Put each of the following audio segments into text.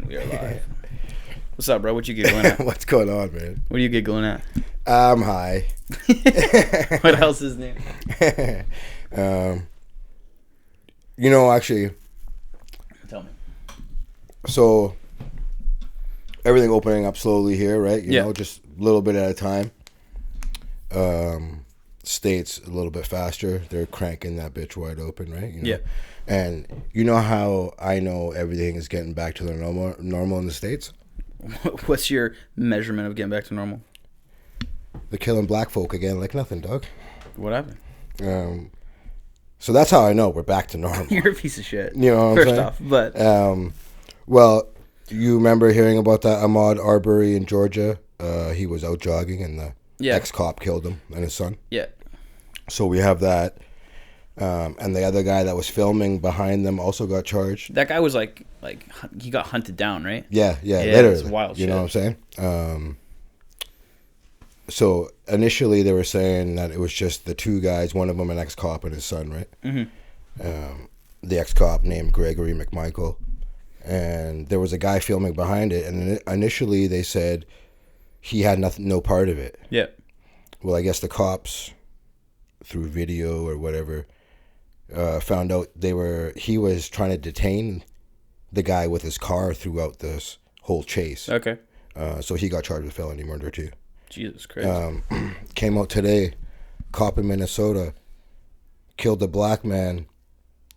We are live. What's up, bro? What you giggling at? What's going on, man? What are you giggling at? I'm high. What else is new? Actually, Tell me. so everything opening up slowly here, right? You know, just a little bit at a time. States a little bit faster. They're cranking that bitch wide open, right? You know? Yeah. And you know how I know everything is getting back to the normal in the States? What's your measurement of getting back to normal? They're killing black folk again like nothing, dog. What happened? So that's how I know we're back to normal. You're a piece of shit. You know what I'm saying? First off, but well, you remember hearing about that Ahmaud Arbery in Georgia? He was out jogging and the ex-cop killed him and his son. Yeah. So we have that. And the other guy that was filming behind them also got charged. That guy was like he got hunted down, right? Yeah, literally. It's wild shit. You know what I'm saying? So initially they were saying that it was just the two guys, one of them an ex-cop and his son, right? Mm-hmm. The ex-cop named Gregory McMichael. And there was a guy filming behind it. And initially they said he had no part of it. Yeah. Well, I guess the cops, through video or whatever, found out he was trying to detain the guy with his car throughout this whole chase. Okay. So he got charged with felony murder too. Jesus Christ. Came out today, cop in Minnesota killed a black man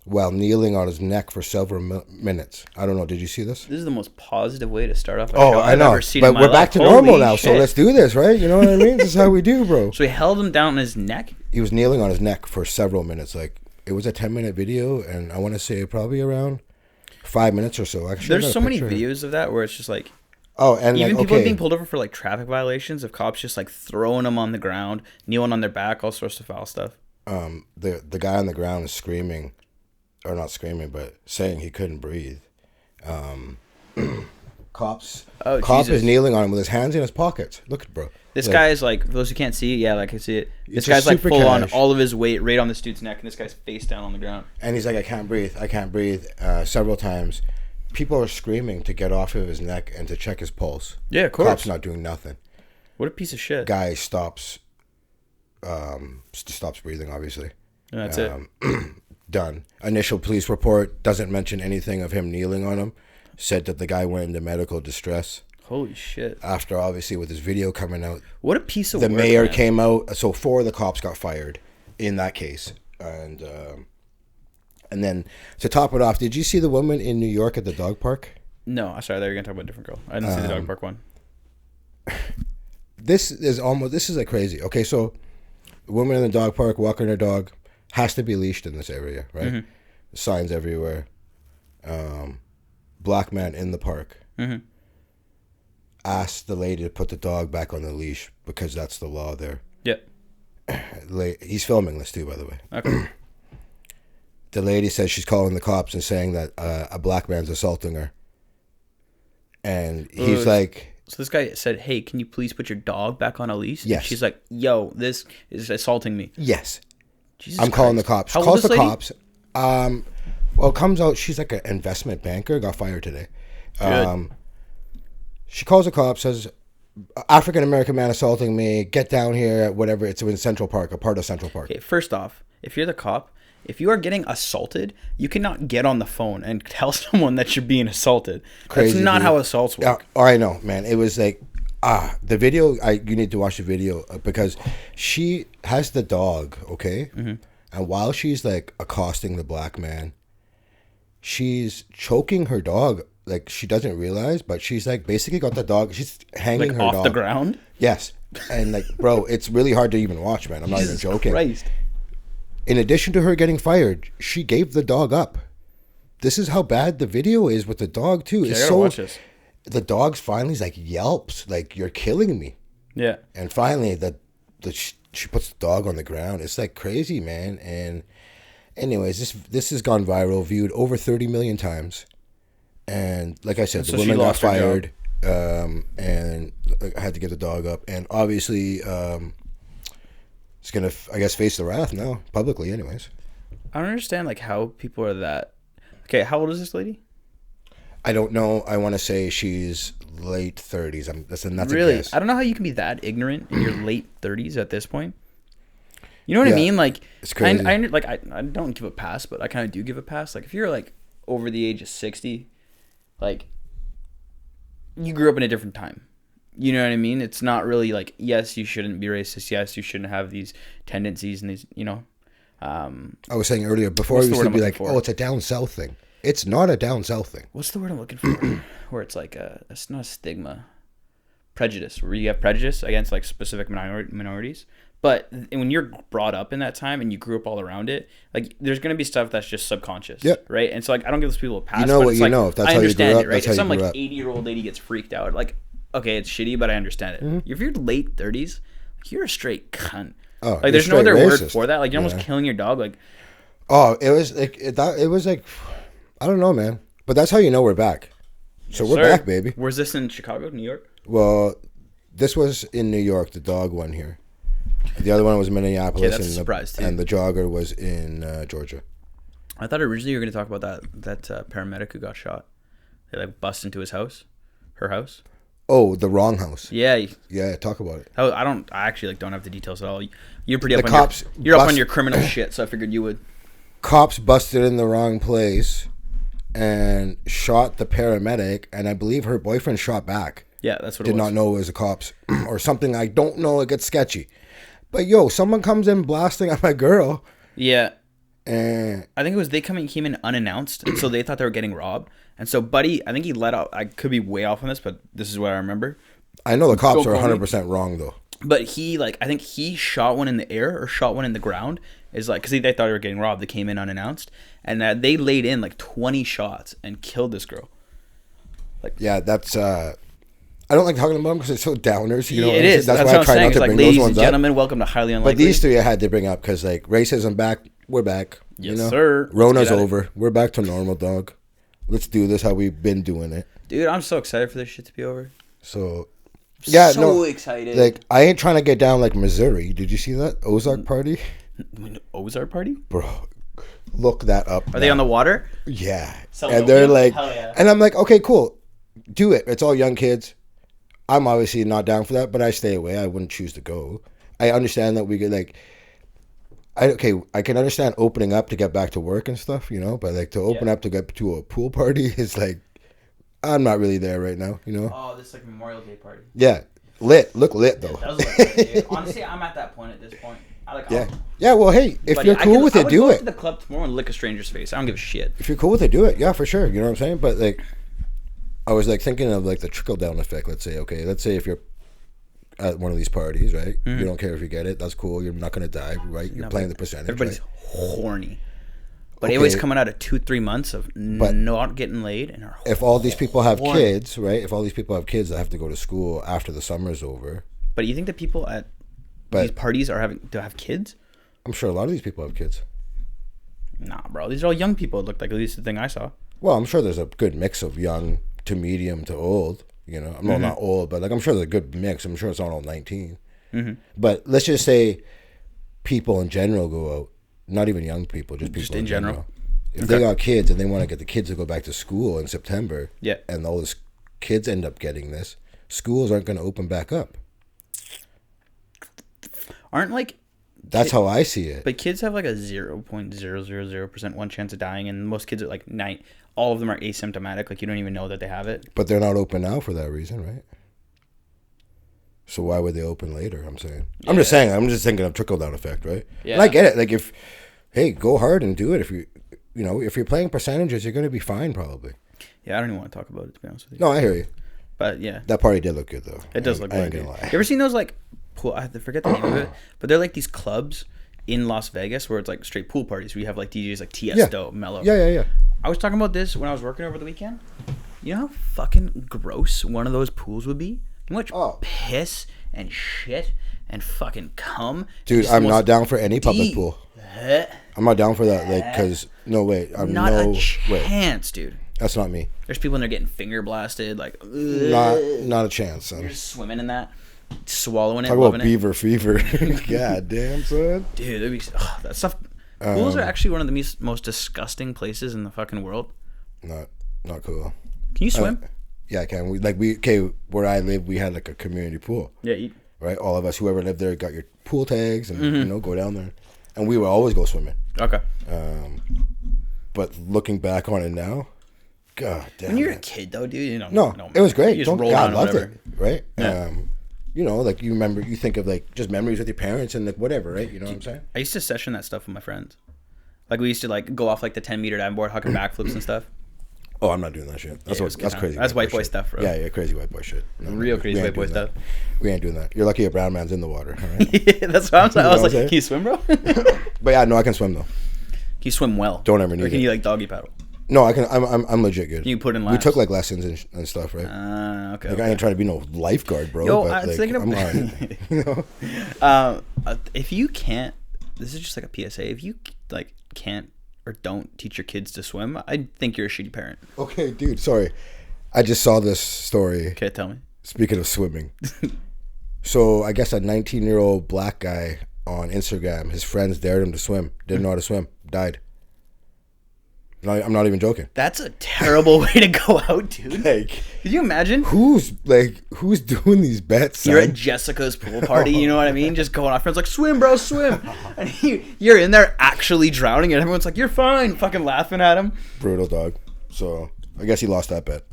while kneeling on his neck for several minutes. I don't know. Did you see this? This is the most positive way to start off a show I've ever seen in my But we're back life. to normal Holy now, shit. so let's do this, right? You know what I mean? This is how we do, bro. So he held him down on his neck? He was kneeling on his neck for several minutes. Like, it was a 10-minute video, and I want to say probably around 5 minutes or so. Actually, There's so many videos of that where it's just like... Oh, and even like, people okay. being pulled over for like traffic violations of cops just like throwing them on the ground, kneeling on their back, all sorts of foul stuff. The guy on the ground is screaming, or not screaming, but saying he couldn't breathe. Cop Jesus. is kneeling on him with his hands in his pockets. Look, bro. This guy is like, for those who can't see, I can see it. This It's guy's like super full on, cash. all of his weight right on this dude's neck, and this guy's face down on the ground. And he's like, I can't breathe, several times. People are screaming to get off of his neck and to check his pulse. Yeah, of course. Cop's not doing nothing. What a piece of shit. Guy stops breathing, obviously. And that's it. Done. Initial police report doesn't mention anything of him kneeling on him. Said that the guy went into medical distress. Holy shit. After, obviously, with his video coming out. What a piece of the work, mayor man. came out. So 4 of the cops got fired in that case. And then to top it off, did you see the woman in New York at the dog park? No, I'm sorry. I thought you were going to talk about a different girl. I didn't see the dog park one. This is like crazy. Okay, so the woman in the dog park walking her dog has to be leashed in this area, right? Mm-hmm. Signs everywhere. Black man in the park. Mm-hmm. Asked the lady to put the dog back on the leash because that's the law there. Yep. He's filming this too, by the way. Okay. The lady says she's calling the cops and saying that a black man's assaulting her. And he's like... So this guy said, hey, can you please put your dog back on a leash? Yes. And she's like, yo, this is assaulting me. Yes. Jesus I'm calling the Christ. cops. How old Calls is the this lady? cops. Well, it comes out she's like an investment banker. Got fired today. Good. She calls the cops, says, African American man assaulting me. Get down here. Whatever. It's in Central Park, a part of Central Park. Okay, first off, if you're the cop, if you are getting assaulted, you cannot get on the phone and tell someone that you're being assaulted. Crazy, That's not dude. how assaults work. I know, man. It was like, the video. You need to watch the video because she has the dog. Okay, and while she's like accosting the black man, she's choking her dog. Like she doesn't realize, but she's like basically got the dog. She's hanging Like her off dog the ground? Yes, and like, bro, it's really hard to even watch, man. I'm not even Jesus joking. Christ. In addition to her getting fired, she gave the dog up. This is how bad the video is with the dog too. Yeah, It's I gotta so watch this. the dog's finally like yelps, like you're killing me. Yeah. And finally, she puts the dog on the ground. It's like crazy, man. And anyways, this has gone viral, viewed over 30 million times. And like I said, So the she woman got lost her fired, and I had to get the dog up. And obviously, it's gonna, I guess, face the wrath now publicly. Anyways, I don't understand like how people are that. Okay, how old is this lady? I don't know. I want to say she's late 30s. That's a Really? guess. I don't know how you can be that ignorant in your late 30s at this point. You know what I mean? Like, it's crazy. I don't give a pass, but I kind of do give a pass. Like, if you're like over the age of 60, like, you grew up in a different time. You know what I mean? It's not really like, yes, you shouldn't be racist. Yes, you shouldn't have these tendencies and these, you know. I was saying earlier, before we used to be like, oh, it's a down south thing. It's not a down south thing. What's the word I'm looking for? Where it's like it's not a stigma, prejudice. Where you have prejudice against like specific minorities. But when you're brought up in that time and you grew up all around it, like there's gonna be stuff that's just subconscious, right? And so like I don't give those people a pass. You know but what it's you like, know. If that's I how you understand grew it, up, right? that's how If you some like grew up. 80-year-old lady gets freaked out, like okay, it's shitty, but I understand it. If you're late 30s, like, you're a straight cunt. Oh, like there's no other racist. word for that. Like you're almost killing your dog. Like oh, it was like it was like I don't know, man. But that's how you know we're back. So we're back, baby. Where's this in Chicago, New York? Well, this was in New York. The dog one here. The other one was in Minneapolis, that's a surprise too. And the jogger was in Georgia. I thought originally you were going to talk about that paramedic who got shot. They like bust into his house, her house. Oh, the wrong house. Yeah. Yeah, talk about it. I actually like don't have the details at all. You're pretty up The on cops you're up on your criminal shit, so I figured you would. Cops busted in the wrong place and shot the paramedic, and I believe her boyfriend shot back. Yeah, that's what it was. Did not know it was the cops or something. I don't know. It gets sketchy. But yo, someone comes in blasting at my girl. Yeah. And I think it was they came in unannounced, and so they thought they were getting robbed. And so Buddy, I think he let out. I could be way off on this, but this is what I remember. I know the cops are 100% wrong though. But he I think he shot one in the air or shot one in the ground. Is like because they thought they were getting robbed. They came in unannounced, and they laid in like 20 shots and killed this girl. Like yeah, that's. I don't like talking about them because it's so downers. You know, it is. That's why I try not to bring those ones up. Ladies and gentlemen, welcome to Highly Unlikely. But these three I had to bring up because like racism back. We're back. Yes, you know? sir. Rona's over. We're back to normal, dog. Let's do this how we've been doing it. Dude, I'm so excited for this shit to be over. So, yeah, so excited. Like, I ain't trying to get down like Missouri. Did you see that Ozark party? Ozark party, bro. Look that up. Are they on the water? Yeah, and they're like, yeah. And I'm like, okay, cool, do it. It's all young kids. I'm obviously not down for that, but I stay away. I wouldn't choose to go. I understand that we get like. I can understand opening up to get back to work and stuff, you know, but like to open up to get to a pool party is like, I'm not really there right now, you know. Oh, this like Memorial Day party. Yeah, look lit though. It does look lit, dude. Honestly, I'm at that point at this point. Yeah. Well, hey, if you're cool with it, do it. I would go to the club tomorrow and lick a stranger's face. I don't give a shit. If you're cool with it, do it. Yeah, for sure. You know what I'm saying? But like, I was like thinking of like the trickle down effect. Let's say if you're at one of these parties, right? Mm-hmm. You don't care if you get it. That's cool. You're not going to die, right? You're playing the percentage. Everybody's horny. But everybody's coming out of 2-3 months of not getting laid. And are if all these people have kids, right? If all these people have kids that have to go to school after the summer's over. But you think that people at these parties are having to have kids? I'm sure a lot of these people have kids. Nah, bro. These are all young people, it looked like. At least the thing I saw. Well, I'm sure there's a good mix of young to medium to old. You know, I'm not old, but like I'm sure there's a good mix. I'm sure it's not all 19. Mm-hmm. But let's just say people in general go out. Not even young people, just people in general. If they got kids and they want to get the kids to go back to school in September, and all those kids end up getting this, schools aren't going to open back up. Aren't like... That's how I see it. But kids have like a 0.000% one chance of dying, and most kids are like 9. All of them are asymptomatic. Like, you don't even know that they have it. But they're not open now for that reason, right? So why would they open later, I'm saying? Yeah. I'm just saying. I'm just thinking of trickle-down effect, right? Yeah. And I get it. Like, go hard and do it. If if you're playing percentages, you're going to be fine, probably. Yeah, I don't even want to talk about it, to be honest with you. No, I hear you. But, yeah. That party did look good, though. It does look good. I ain't gonna lie. You ever seen those, like, pool... I forget the name of it, but they're, like, these clubs in Las Vegas where it's, like, straight pool parties where you have, like, DJs like Tiesto, Mello. Yeah. I was talking about this when I was working over the weekend. You know how fucking gross one of those pools would be? How much piss and shit and fucking cum? Dude, I'm not down for any public pool. I'm not down for that, like, because, no, wait. I'm not a chance, dude. That's not me. There's people in there getting finger blasted, like... Not a chance, son. You're just swimming in that, swallowing it, Talk loving about beaver fever. God damn, son. Dude, that stuff... Pools are actually one of the most disgusting places in the fucking world. Not cool. Can Can you swim? Yeah, I can. Where I live, we had like a community pool. Yeah. Right, all of us, whoever lived there, got your pool tags, and go down there, and we would always go swimming. Okay. But looking back on it now, God damn. When you're a kid, though, dude, no, it was great. You just roll around, loved whatever. it, right? Yeah. Like you think of like just memories with your parents and like whatever, right? You know what I'm saying? I used to session that stuff with my friends. Like we used to like go off like the 10-meter dive board, hucking backflips and stuff. Oh, I'm not doing that shit. That's crazy. That's white boy stuff, bro. Yeah, crazy white boy shit. No, Real crazy white boy stuff. We ain't doing that. You're lucky a brown man's in the water. All right? Yeah, that's what I'm saying. I was like, can you swim, bro? But yeah, no, I can swim though. Can you swim well? Don't ever need it. Or can you like doggy paddle? No, I can. I'm legit good. Can you put in laps? We took like lessons and stuff, right? Okay. Like I ain't trying to be no lifeguard, bro. Yo, but, I was like, thinking of. I'm alright. You know? If you can't, this is just like a PSA. If you like can't or don't teach your kids to swim, I think you're a shitty parent. Okay, dude. Sorry, I just saw this story. Okay, tell me. Speaking of swimming, so I guess a 19-year-old black guy on Instagram, his friends dared him to swim. Didn't know how to swim. Died. No, I'm not even joking. That's a terrible way to go out, dude. Like, could you imagine? Who's doing these bets? You're son? at Jessica's pool party, you know what I mean? Just going off. Friends like, swim, bro, swim. And you're in there actually drowning, and everyone's like, you're fine, fucking laughing at him. Brutal, dog. So I guess he lost that bet.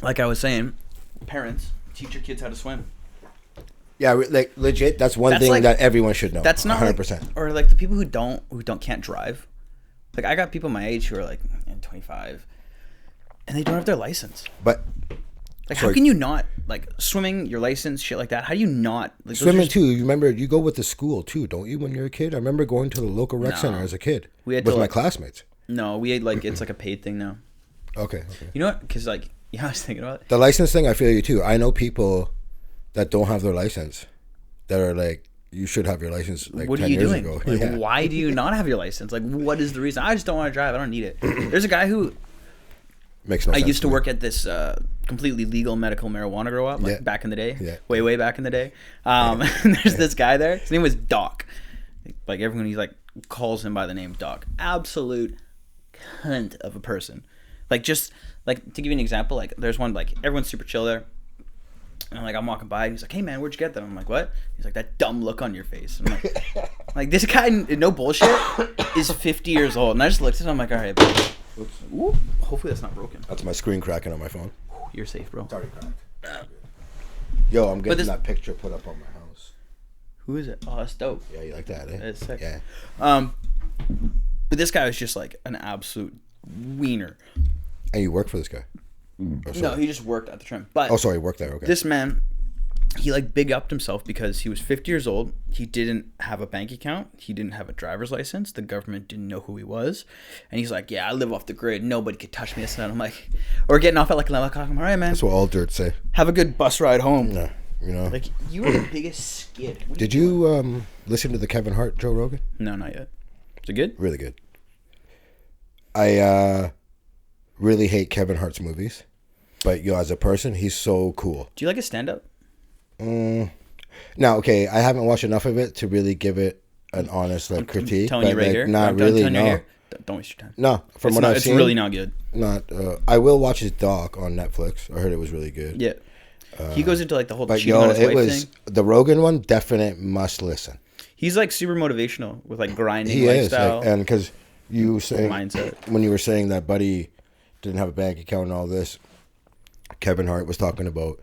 Like I was saying, parents, teach your kids how to swim. Yeah, like legit. That's one thing like, that everyone should know. That's not 100%. Like, or like the people who can't drive. Like I got people my age who are like 25, and they don't have their license. But like, how can you not like swimming? Your license, shit like that. How do you not like swimming too? You remember you go with the school too, don't you? When you're a kid, I remember going to the local rec center as a kid with my classmates. No, we had like it's like a paid thing now. Okay. You know what? Because like I was thinking about it. The license thing. I feel you too. I know people that don't have their license that are like, you should have your license like what 10 are you years doing? ago. Like, Yeah. why do you not have your license? Like, what is the reason? I just don't want to drive. I don't need it. There's a guy who makes no sense. I used to work at this completely legal medical marijuana grow up back in the day, way back in the day. And there's this guy there. His name was Doc. Like everyone, he's like calls him by the name Doc. Absolute cunt of a person. Like just like to give you an example, like there's one like everyone's super chill there. And I'm walking by, and he's like, "Hey man, where'd you get that?" I'm like, "What?" He's like, "That dumb look on your face." I'm like, this guy, no bullshit, is 50 years old. And I just looked at him, I'm like, "All right, bro." Ooh, hopefully that's not broken. That's my screen cracking on my phone. You're safe, bro. It's already cracked. Yo, I'm getting that picture put up on my house. Who is it? Oh, that's dope. Yeah, you like that, eh? That's sick. Yeah. But this guy was just like an absolute wiener. And you work for this guy? Oh, no, he just worked at the trim. But he worked there. Okay. This man, he like big upped himself because he was 50 years old. He didn't have a bank account. He didn't have a driver's license. The government didn't know who he was. And he's like, "Yeah, I live off the grid. Nobody could touch me." And I'm like, or getting off at like 11 o'clock. I'm all right, man. That's what all dirt say. Have a good bus ride home. Yeah, you know. Like you were the biggest skid. Did you listen to the Kevin Hart, Joe Rogan? No, not yet. Is it good? Really good. I really hate Kevin Hart's movies. But as a person, he's so cool. Do you like his stand-up? No, okay. I haven't watched enough of it to really give it an honest critique. I'm telling you right here. Not really. No. Don't waste your time. No, from what I've seen, it's really not good. Not. I will watch his doc on Netflix. I heard it was really good. Yeah. He goes into like the whole but cheating on his wife thing. The Rogan one. Definite must listen. He's like super motivational with like grinding he lifestyle. Is, and because you saying mindset. When you were saying that Buddy didn't have a bank account and all this. Kevin Hart was talking about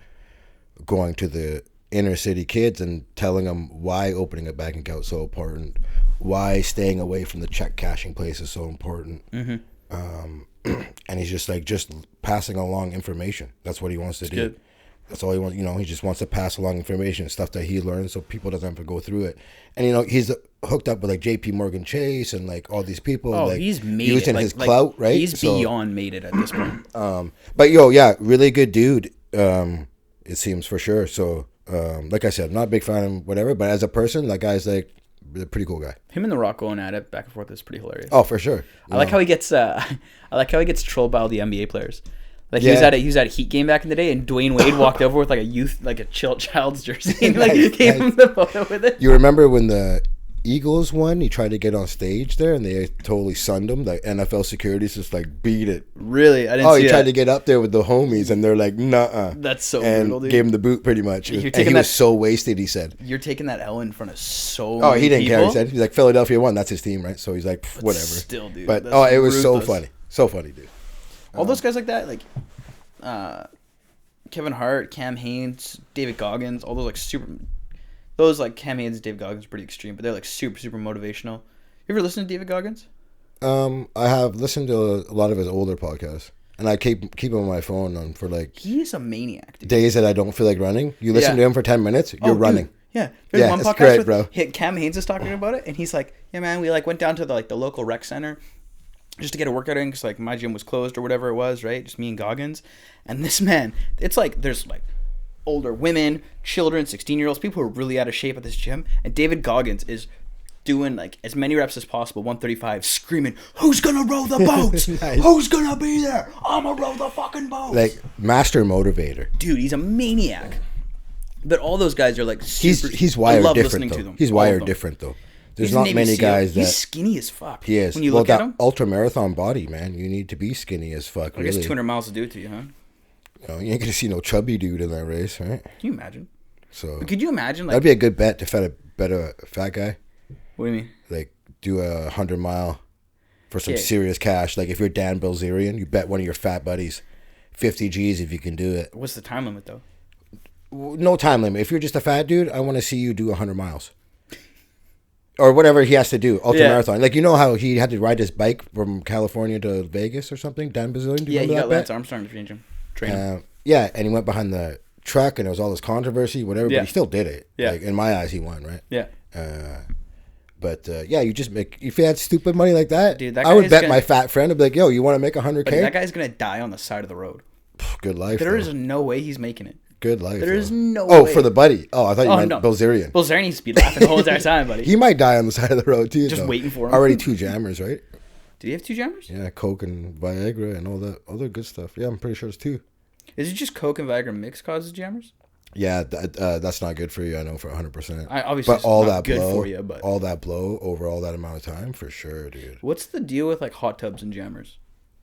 going to the inner city kids and telling them why opening a bank account is so important, why staying away from the check cashing place is so important. Mm-hmm. And he's just passing along information. That's what he wants to do. Good. That's all he wants. He just wants to pass along information, stuff that he learned, so people doesn't have to go through it. And he's hooked up with like J.P. Morgan Chase and like all these people. Oh, like, he's made using it. his clout, right? He's beyond made it at this point. But yeah, really good dude. It seems for sure. So, like I said, I'm not a big fan of whatever, but as a person, that guy's like a pretty cool guy. Him and The Rock going at it back and forth is pretty hilarious. Oh, for sure. I like how he gets. I like how he gets trolled by all the NBA players. Like he was at a Heat game back in the day, and Dwayne Wade walked over with like a child's jersey, and like gave him the photo with it. You remember when the Eagles one, he tried to get on stage there, and they totally sunned him. Like NFL security's just like beat it. Really? I didn't see he that. tried to get up there with the homies, and they're like, "Nuh-uh." That's so and brutal, dude. Gave him the boot pretty much. You're And taking he that- was so wasted. He said, You're taking that L in front of so "Oh, many he didn't people? care." He said, "He's like Philadelphia won. That's his team, right?" So he's like, "Whatever." Still, dude. But that's it was ruthless. so funny, dude. All those guys like that, like Kevin Hart, Cam Hanes, David Goggins, all those like super. Those like Cam Hanes and David Goggins are pretty extreme, but they're like super motivational. You ever listen to David Goggins? I have listened to a lot of his older podcasts, and I keep him on my phone for like He's a maniac, dude. days that I don't feel like running. You listen to him for 10 minutes, you're running. Dude. Yeah, there's Yeah, one it's podcast great, with bro. Cam Hanes is talking about it, and he's like, "Yeah, man, we like went down to the local rec center just to get a workout in because like my gym was closed or whatever it was, right? Just me and Goggins, and this man, it's like there's like older women, children, 16-year-olds, people who are really out of shape at this gym, and David Goggins is doing like as many reps as possible, 135, screaming, "Who's gonna row the boats? Nice. Who's gonna be there? I'm gonna row the fucking boats!" Like master motivator. Dude, he's a maniac. But all those guys are like super. He's I wired love different listening though. to them. He's All of wired them. different though. There's He's a not Navy many SEAL. guys that He's skinny as fuck. he is. When you Well, look at that him, ultra marathon body, man. You need to be skinny as fuck. I guess Really. 200 miles will do it to you, huh? You ain't gonna see no chubby dude in that race, right? Can you imagine? So But could you imagine, like, that'd be a good bet to bet a fat guy. what do you mean? Like do a 100-mile for some Yeah. serious cash. Like if you're Dan Bilzerian, you bet one of your fat buddies 50 G's if you can do it. What's the time limit, though? No time limit. If you're just a fat dude, I want to see you do 100 miles. Or whatever he has to do, ultra marathon. Like, you know how he had to ride his bike from California to Vegas or something? Dan Bilzerian, do you Yeah, he remember got that Lance bet? Armstrong to change him. Train him. Yeah, and he went behind the truck, and there was all this controversy, whatever, Yeah. but he still did it. Yeah. Like, in my eyes, he won, right? Yeah. But yeah, you just make, if you had stupid money like that, Dude, that I would guy's bet gonna- my fat friend, I'd be like, yo, you want to make 100K? But that guy's going to die on the side of the road. Good life. There though. is no way he's making it. Good life. There is though. no Oh, way. for the buddy. Oh, I thought you meant no. Bilzerian. Well, Zare needs to be laughing the whole entire time, buddy. He might die on the side of the road, too. Just though. waiting for him. Already 2 jammers, right? Did he have 2 jammers? Yeah, Coke and Viagra and all that other good stuff. Yeah, I'm pretty sure it's 2. Is it just Coke and Viagra mix causes jammers? Yeah, that's not good for you, I know, for 100%. Obviously, But it's all not that good blow, for you, but... all that blow over all that amount of time, for sure, dude. What's the deal with, like, hot tubs and jammers?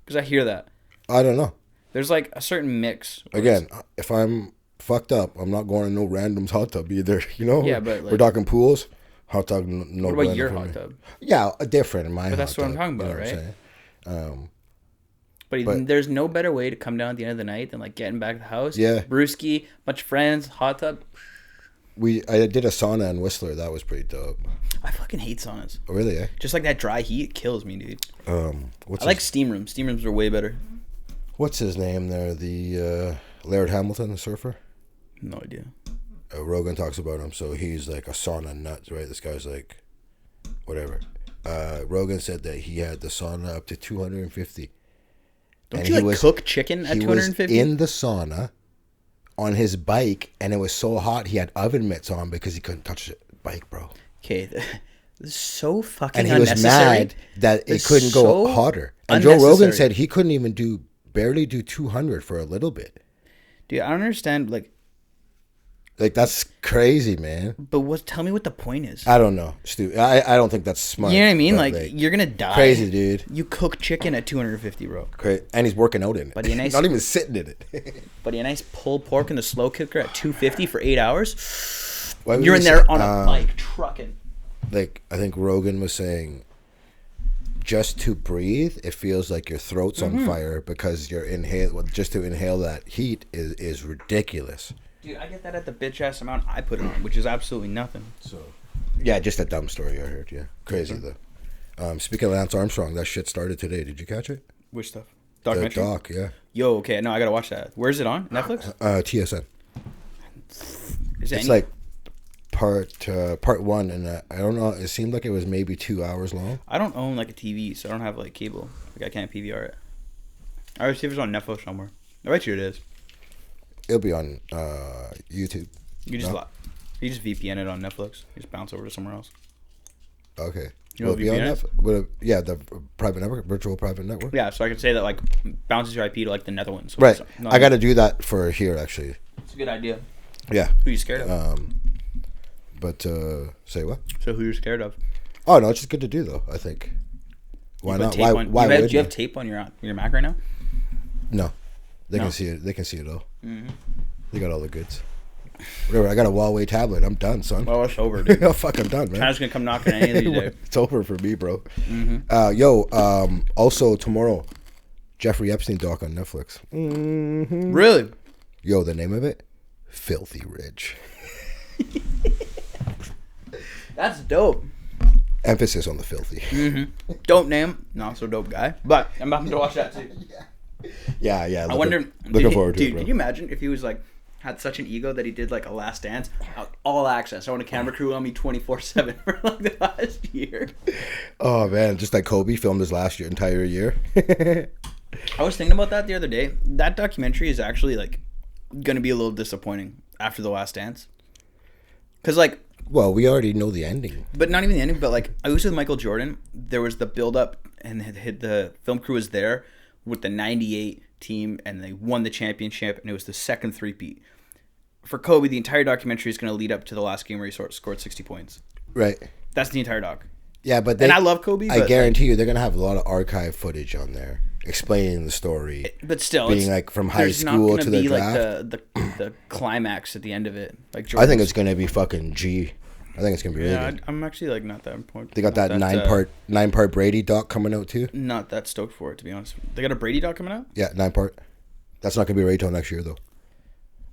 Because I hear that. I don't know. There's, like, a certain mix. where Again, if I'm fucked up, I'm not going to no random's hot tub either, you know? Yeah, but, like- we're talking pools, hot tub, no What about blender your for hot me. tub? Yeah, different in my But that's hot what I'm tub, talking you know about, what I'm right? saying? But there's no better way to come down at the end of the night than, like, getting back to the house. Yeah. Brewski, bunch of friends, hot tub. I did a sauna in Whistler. That was pretty dope. I fucking hate saunas. Oh, really? Eh? Just like that dry heat kills me, dude. What's I like steam rooms. Steam rooms are way better. what's his name there? The Laird Hamilton, the surfer. No idea. Rogan talks about him, so he's like a sauna nut, right? This guy's like, whatever. Rogan said that he had the sauna up to 250. Don't And you he like was- cook chicken at He was 250? in the sauna on his bike, and it was so hot he had oven mitts on because he couldn't touch the bike, bro. Okay, this is so fucking And he was unnecessary. mad that it It's couldn't go so hotter. And Joe Rogan unnecessary. said he couldn't even barely do 200 for a little bit. Dude, I don't understand. Like, That's crazy, man. but tell me what the point is. I don't know. Stupid. I don't think that's smart. You know what I mean? but, Like, you're gonna die. crazy, dude. You cook chicken at 250, bro. And he's working out in it. But you nice- Not even sitting in it. But a nice pulled pork in the slow cooker at 250 for 8 hours. What was You're he in there say- on a bike trucking. Like, I think Rogan was saying, just to breathe, it feels like your throat's Mm-hmm. on fire because just to inhale that heat is ridiculous. Dude, I get that at the bitch ass amount I put it on, which is absolutely nothing. So, yeah, just a dumb story I heard. Yeah, crazy though. Speaking of Lance Armstrong, that shit started today. Did you catch it? Which stuff? The Documentary? doc, yeah. Yo, okay, no, I gotta watch that. Where's it on? Netflix? TSN. Is it It's like part 1, and I don't know. It seemed like it was maybe 2 hours long. I don't own like a TV, so I don't have like cable. Like I can't PVR it. I would see if it's on Netflix somewhere. I bet you it is. It'll be on YouTube. You just No? you just VPN it on Netflix. You just bounce over to somewhere else. Okay. You know Will it be on VPN is? Netflix? Yeah, the private network, virtual private network. Yeah, so I can say that like bounces your IP to like the Netherlands. So Right. it's not- I got to do that for here, actually. It's a good idea. Yeah. Who you scared of? But say what? So who you're scared of? Oh no, it's just good to do though. I think. Why not? Why? Do you have tape on your Mac right now? No, they can see it. They can see it all. Mm-hmm. They got all the goods. Whatever. I got a Huawei tablet. I'm done, son. Well, it's over, dude. Oh, fuck, I'm done, man. China's gonna come knocking any of these days. It's over for me, bro. Mm-hmm. Also tomorrow, Jeffrey Epstein doc on Netflix. Mm-hmm. Really? Yo, the name of it? Filthy Rich. That's dope. Emphasis on the filthy. Mm-hmm. Dope name, not so dope guy. But I'm about to watch that too. Yeah. I wonder. Looking forward to it, dude. bro. Can you imagine if he was like had such an ego that he did like a Last Dance, all access? I want a camera crew on me 24/7 for like the last year. Oh man, just like Kobe filmed his entire year. I was thinking about that the other day. That documentary is actually like gonna be a little disappointing after the Last Dance, because like. Well, we already know the ending. But not even the ending, but like I was with Michael Jordan. There was the build up and the film crew was there with the 98 team and they won the championship and it was the second three-peat. For Kobe, the entire documentary is going to lead up to the last game where he scored 60 points. Right. That's the entire doc. Yeah, but and I love Kobe. I guarantee you they're going to have a lot of archive footage on there explaining the story. But still, being like from high school to the draft. Like the climax at the end of it. Like I think it's going to be fucking G. I think it's going to be really good. I'm actually like not that important. They got that nine-part Brady doc coming out too. Not that stoked for it, to be honest. They got a Brady doc coming out? Yeah, 9-part. That's not going to be ready till next year though.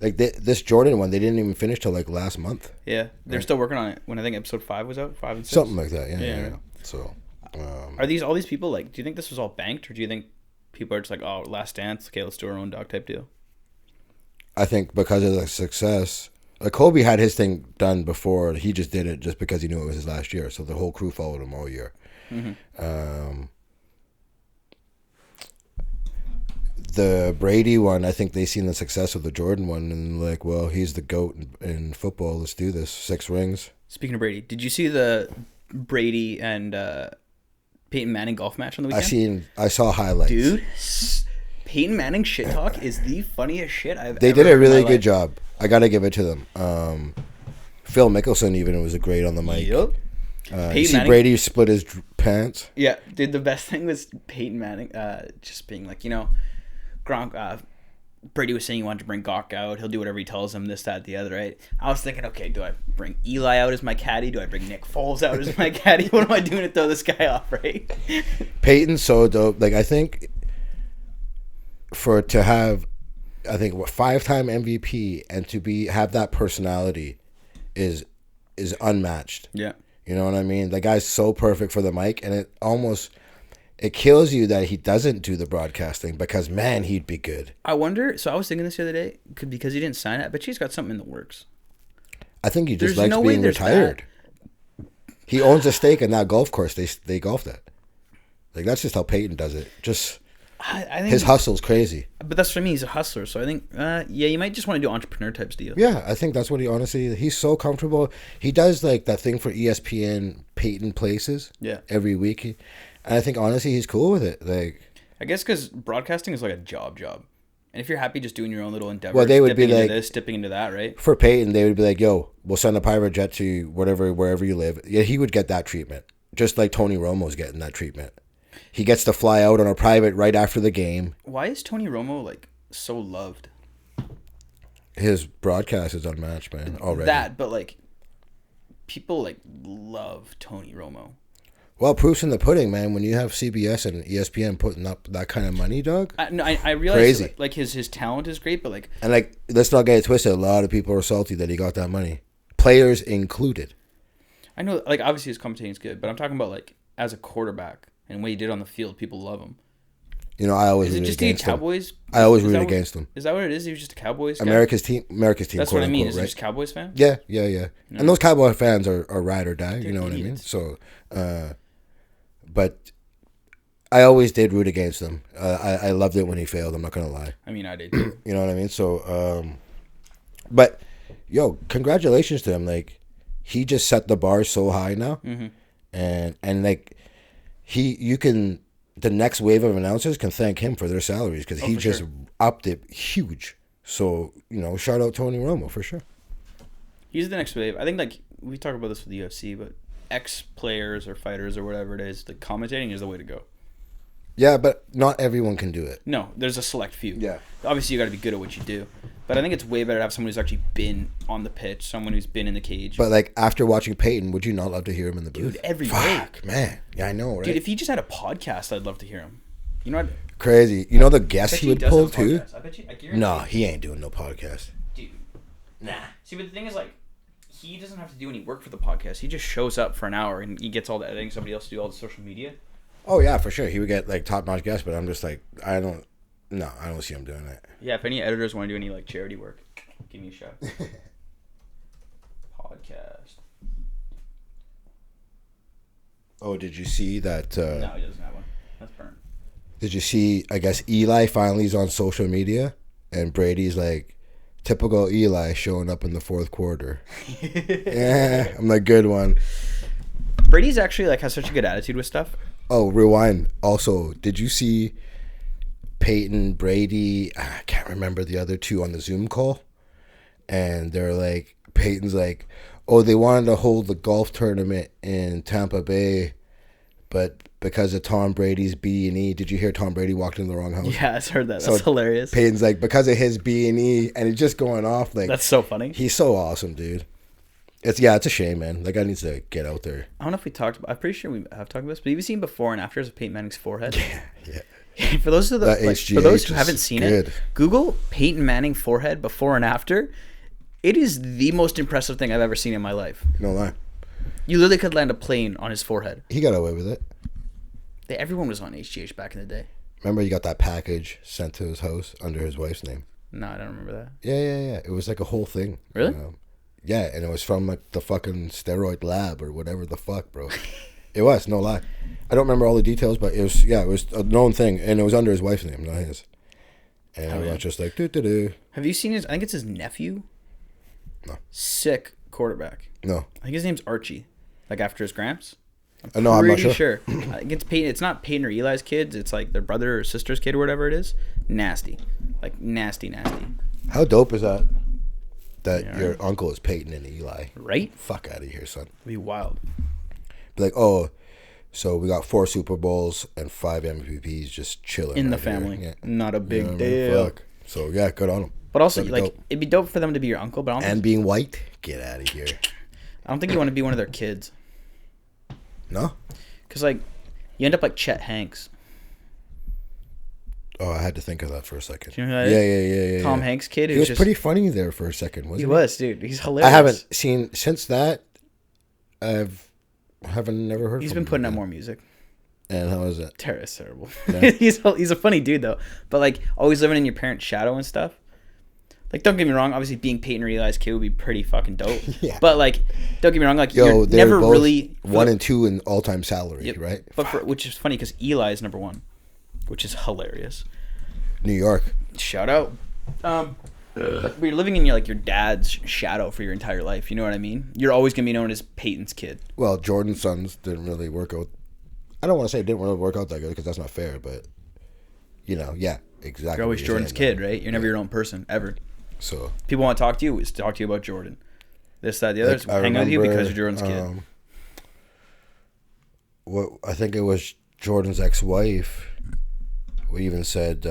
Like this Jordan one, they didn't even finish till like last month. Yeah, they're still working on it. When I think episode 5 was out, 5 and 6, something like that. Yeah. So, are all these people like? Do you think this was all banked, or do you think people are just like, oh, Last Dance, okay, let's do our own doc type deal? I think because of the success, like Kobe had his thing done before. He just did it just because he knew it was his last year. So the whole crew followed him all year. Mm-hmm. The Brady one, I think they seen the success of the Jordan one and like, well, he's the GOAT in football. Let's do this. 6 rings. Speaking of Brady, did you see the Brady and Peyton Manning golf match on the weekend? I saw highlights. Dude, Peyton Manning shit talk is the funniest shit I've ever They did a really good life. job. I got to give it to them. Phil Mickelson even was great on the mic. Yep. You see Manning, Brady split his pants. Yeah, dude, the best thing was Peyton Manning just being like, Gronk, Brady was saying he wanted to bring Gawk out. He'll do whatever he tells him, this, that, the other, right? I was thinking, okay, do I bring Eli out as my caddy? Do I bring Nick Foles out as my caddy? What am I doing to throw this guy off, right? Peyton's so dope. Like, I think to have, 5-time MVP and to have that personality is unmatched. Yeah. You know what I mean? The guy's so perfect for the mic, and it kills you that he doesn't do the broadcasting because, man, he'd be good. I wonder. So I was thinking this the other day because he didn't sign it. But he's got something in the works. I think he just likes being retired. He owns a stake in that golf course. They golfed at. Like that's just how Peyton does it. Just I think his hustle's crazy. But that's what I mean. He's a hustler. So I think you might just want to do entrepreneur types deal. Yeah, I think that's what he's so comfortable. He does like that thing for ESPN Peyton Places. Yeah. Every week. And I think honestly he's cool with it. Like, I guess because broadcasting is like a job, and if you're happy just doing your own little endeavor, well, they would be like into this, dipping into that, right? For Peyton, they would be like, "Yo, we'll send a private jet to wherever you live." Yeah, he would get that treatment, just like Tony Romo's getting that treatment. He gets to fly out on a private right after the game. Why is Tony Romo like so loved? His broadcast is unmatched, man. Already but like people like love Tony Romo. Well, proof's in the pudding, man. When you have CBS and ESPN putting up that kind of money, dog. I realize like his talent is great, but like and like let's not get it twisted. A lot of people are salty that he got that money, players included. I know, like obviously his commentating is good, but I'm talking about like as a quarterback and what he did on the field, people love him. You know, I always is it just the Cowboys? I always root against him. Is that what it is? He was just a Cowboys guy? America's team. That's what I mean. Is he just a Cowboys fan? Yeah. No. And those Cowboy fans are ride or die. You know what I mean? So, but I always did root against them. I loved it when he failed. I'm not gonna lie. I mean, I did too. You know what I mean? So, but yo, congratulations to him. Like, he just set the bar so high now, and like the next wave of announcers can thank him for their salaries because he just upped it huge. So, shout out Tony Romo for sure. He's the next wave. I think like we talk about this with the UFC, but ex-players or fighters or whatever it is, the commentating is the way to go. Yeah, but not everyone can do it. No, there's a select few. Yeah. Obviously, you got to be good at what you do. But I think it's way better to have someone who's actually been on the pitch, someone who's been in the cage. But like after watching Peyton, would you not love to hear him in the booth? Dude, every day. Fuck, man. Yeah, I know, right? Dude, if he just had a podcast, I'd love to hear him. You know what? Crazy. You know the guests he would does pull have a too? podcast. I bet you. I guarantee. No, he ain't doing no podcast. Dude. Nah. See, but the thing is, like, he doesn't have to do any work for the podcast. He just shows up for an hour and he gets all the editing. Somebody else to do all the social media. Oh yeah, for sure. He would get like top notch guests, but I'm just like, I don't see him doing it. Yeah, if any editors want to do any like charity work, give me a shout. Podcast. Oh, did you see that? No, he doesn't have one. That's burnt. Did you see? I guess Eli finally is on social media, and Brady's like, typical Eli showing up in the fourth quarter. Yeah, I'm like, good one. Brady's actually like has such a good attitude with stuff. Oh, rewind. Also, did you see Peyton, Brady? I can't remember the other two on the Zoom call, and they're like, Peyton's like, oh, they wanted to hold the golf tournament in Tampa Bay, but because of Tom Brady's B&E, did you hear Tom Brady walked in the wrong house? Yeah, I heard that. That's hilarious. Peyton's like, because of his B&E, and he's just going off. Like, that's so funny. He's so awesome, dude. It's a shame, man. That guy needs to get out there. I don't know if we talked about. I'm pretty sure we have talked about this, but have you seen before and afters of Peyton Manning's forehead? Yeah. For those who haven't seen it, Google Peyton Manning forehead before and after. It is the most impressive thing I've ever seen in my life. No lie. You literally could land a plane on his forehead. He got away with it. Everyone was on HGH back in the day. Remember, he got that package sent to his house under his wife's name. No, I don't remember that. Yeah. It was like a whole thing. Really? Yeah, and it was from like the fucking steroid lab or whatever the fuck, bro. It was, no lie. I don't remember all the details, but it was a known thing, and it was under his wife's name, not his. And I was just like, do. Have you seen his? I think it's his nephew. No. Sick quarterback. No. I think his name's Archie, like after his Gramps. I'm not sure. I think it's Peyton. It's not Peyton or Eli's kids. It's like their brother or sister's kid or whatever it is. Nasty, like nasty. How dope is that? That your uncle is Peyton and Eli. Right? Fuck out of here, son. It'd be wild. Be like, oh, so we got 4 Super Bowls and 5 MVPs just chilling in the family. Yeah. Not a big deal. Fuck. So yeah, good on them. But also, like, it'd be dope for them to be your uncle. But I don't and being white, get out of here. I don't think you want to be one of their kids. No? Because, like, you end up like Chet Hanks. Oh, I had to think of that for a second. Do you know who that is? Yeah. Tom Hanks' kid. He was pretty funny there for a second, wasn't he? He was, dude. He's hilarious. I haven't seen since that. Haven't never heard. He's been putting out more music. And how is it? It's terrible. Yeah. he's a funny dude though, but like always living in your parents' shadow and stuff. Like, don't get me wrong. Obviously, being Peyton or Eli's kid would be pretty fucking dope. Yeah. But like, don't get me wrong. Like, you're never both really 1 and 2 in all-time salary, right? But which is funny because Eli is number 1, which is hilarious. New York. Shout out. But you're living in your dad's shadow for your entire life. You know what I mean? You're always gonna be known as Peyton's kid. Well, Jordan's sons didn't really work out. I don't want to say it didn't really work out that good because that's not fair, but yeah, exactly. You're always Jordan's kid, right? You're never your own person ever. So people want to talk to you. Is talk to you about Jordan. This, that, the other. Hang out with you because you're Jordan's kid. What I think it was Jordan's ex-wife. We even said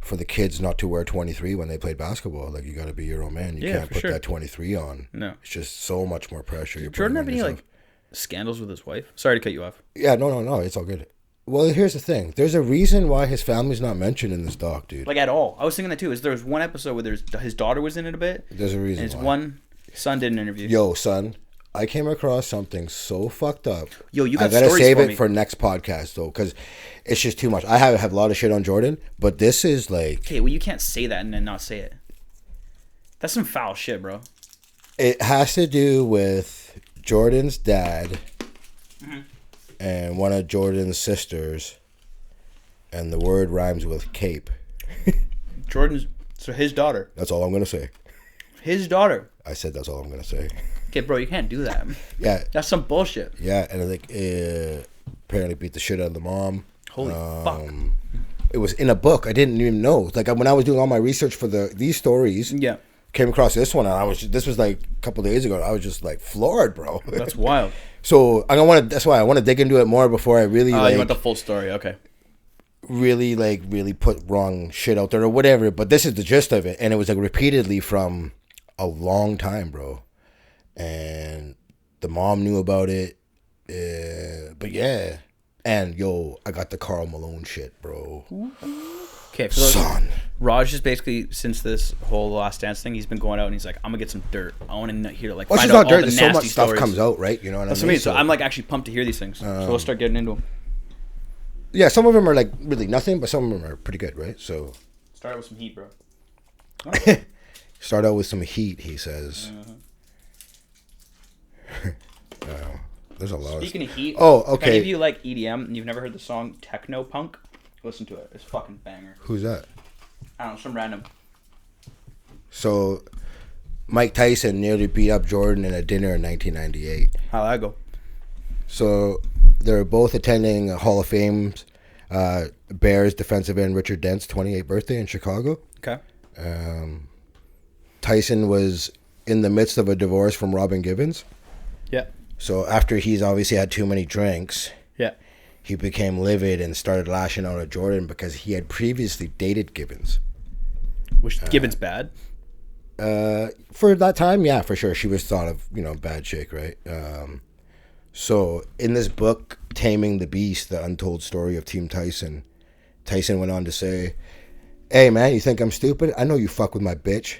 for the kids not to wear 23 when they played basketball. Like, you got to be your own man. You can't put that 23 on. No, it's just so much more pressure. Did Jordan have any like scandals with his wife? Sorry to cut you off. Yeah, no, it's all good. Well, here's the thing. There's a reason why his family's not mentioned in this doc, dude. Like, at all. I was thinking that too. There was one episode where his daughter was in it a bit. There's a reason. And his one son did an interview. Yo, son, I came across something so fucked up. Yo, you got I gotta stories save for it me. for next podcast though, because it's just too much. I have a lot of shit on Jordan, but this is like. Okay, well, you can't say that and then not say it. That's some foul shit, bro. It has to do with Jordan's dad and one of Jordan's sisters. And the word rhymes with cape. So his daughter. That's all I'm going to say. His daughter. I said that's all I'm going to say. Okay, bro, you can't do that. Yeah. That's some bullshit. Yeah, and I think apparently beat the shit out of the mom. Holy fuck. It was in a book. I didn't even know. Like, when I was doing all my research for these stories, came across this one, and this was like a couple days ago, and I was just like floored, bro. That's wild. So that's why I want to dig into it more before I really Oh, you want the full story? Okay. really put wrong shit out there or whatever. But this is the gist of it, and it was like repeatedly from a long time, bro. And the mom knew about it. But yeah. And yo, I got the Karl Malone shit, bro. Okay, Son. Raj is basically, since this whole Last Dance thing, he's been going out and he's like, I'm gonna get some dirt. I want to hear like Well, find it's out not all dirt. the There's so nasty much stuff stories. comes out, right? You know what That's I what I mean? mean. So I'm like actually pumped to hear these things. So we'll start getting into them. Yeah, some of them are like really nothing, but some of them are pretty good, right? So Start with some heat, bro. start out with some heat, he says. There's a lot. Speaking of heat, oh, if okay. any of you like EDM and you've never heard the song Techno Punk, listen to it. It's fucking banger. Who's that? I don't know, some random. So, Mike Tyson nearly beat up Jordan in a dinner in 1998. How'd that go? So, they're both attending Hall of Fame's Bears defensive end Richard Dent's 28th birthday in Chicago. Okay. Tyson was in the midst of a divorce from Robin Givens. Yeah. So, after he's obviously had too many drinks, Yeah. he became livid and started lashing out at Jordan because he had previously dated Givens. Was Gibbons bad? For that time, yeah, for sure. She was thought of, bad chick, right? So in this book, Taming the Beast, the untold story of Team Tyson, Tyson went on to say, hey, man, you think I'm stupid? I know you fuck with my bitch.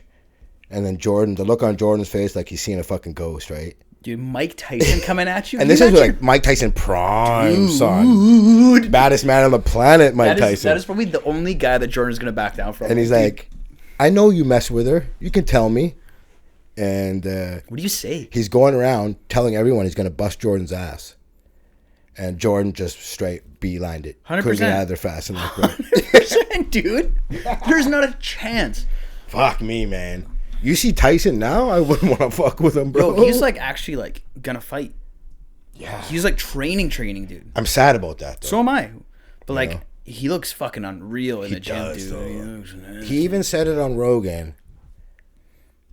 And then Jordan, the look on Jordan's face like he's seeing a fucking ghost, right? Dude, Mike Tyson coming at you? And this is like Mike Tyson prime, son. Dude. Baddest man on the planet, Mike Tyson. That is probably the only guy that Jordan's going to back down from. And he's like, I know you mess with her. You can tell me. And what do you say? he's going around telling everyone he's going to bust Jordan's ass. And Jordan just straight beelined it. 100%. Couldn't get out of there fast enough. 100%, dude. There's not a chance. Fuck me, man. You see Tyson now? I wouldn't want to fuck with him, bro. Yo, he's like actually like gonna fight. Yeah. He's like training, dude. I'm sad about that, though. So am I. But like, he looks fucking unreal in the gym, does, dude. He even said it on Rogan.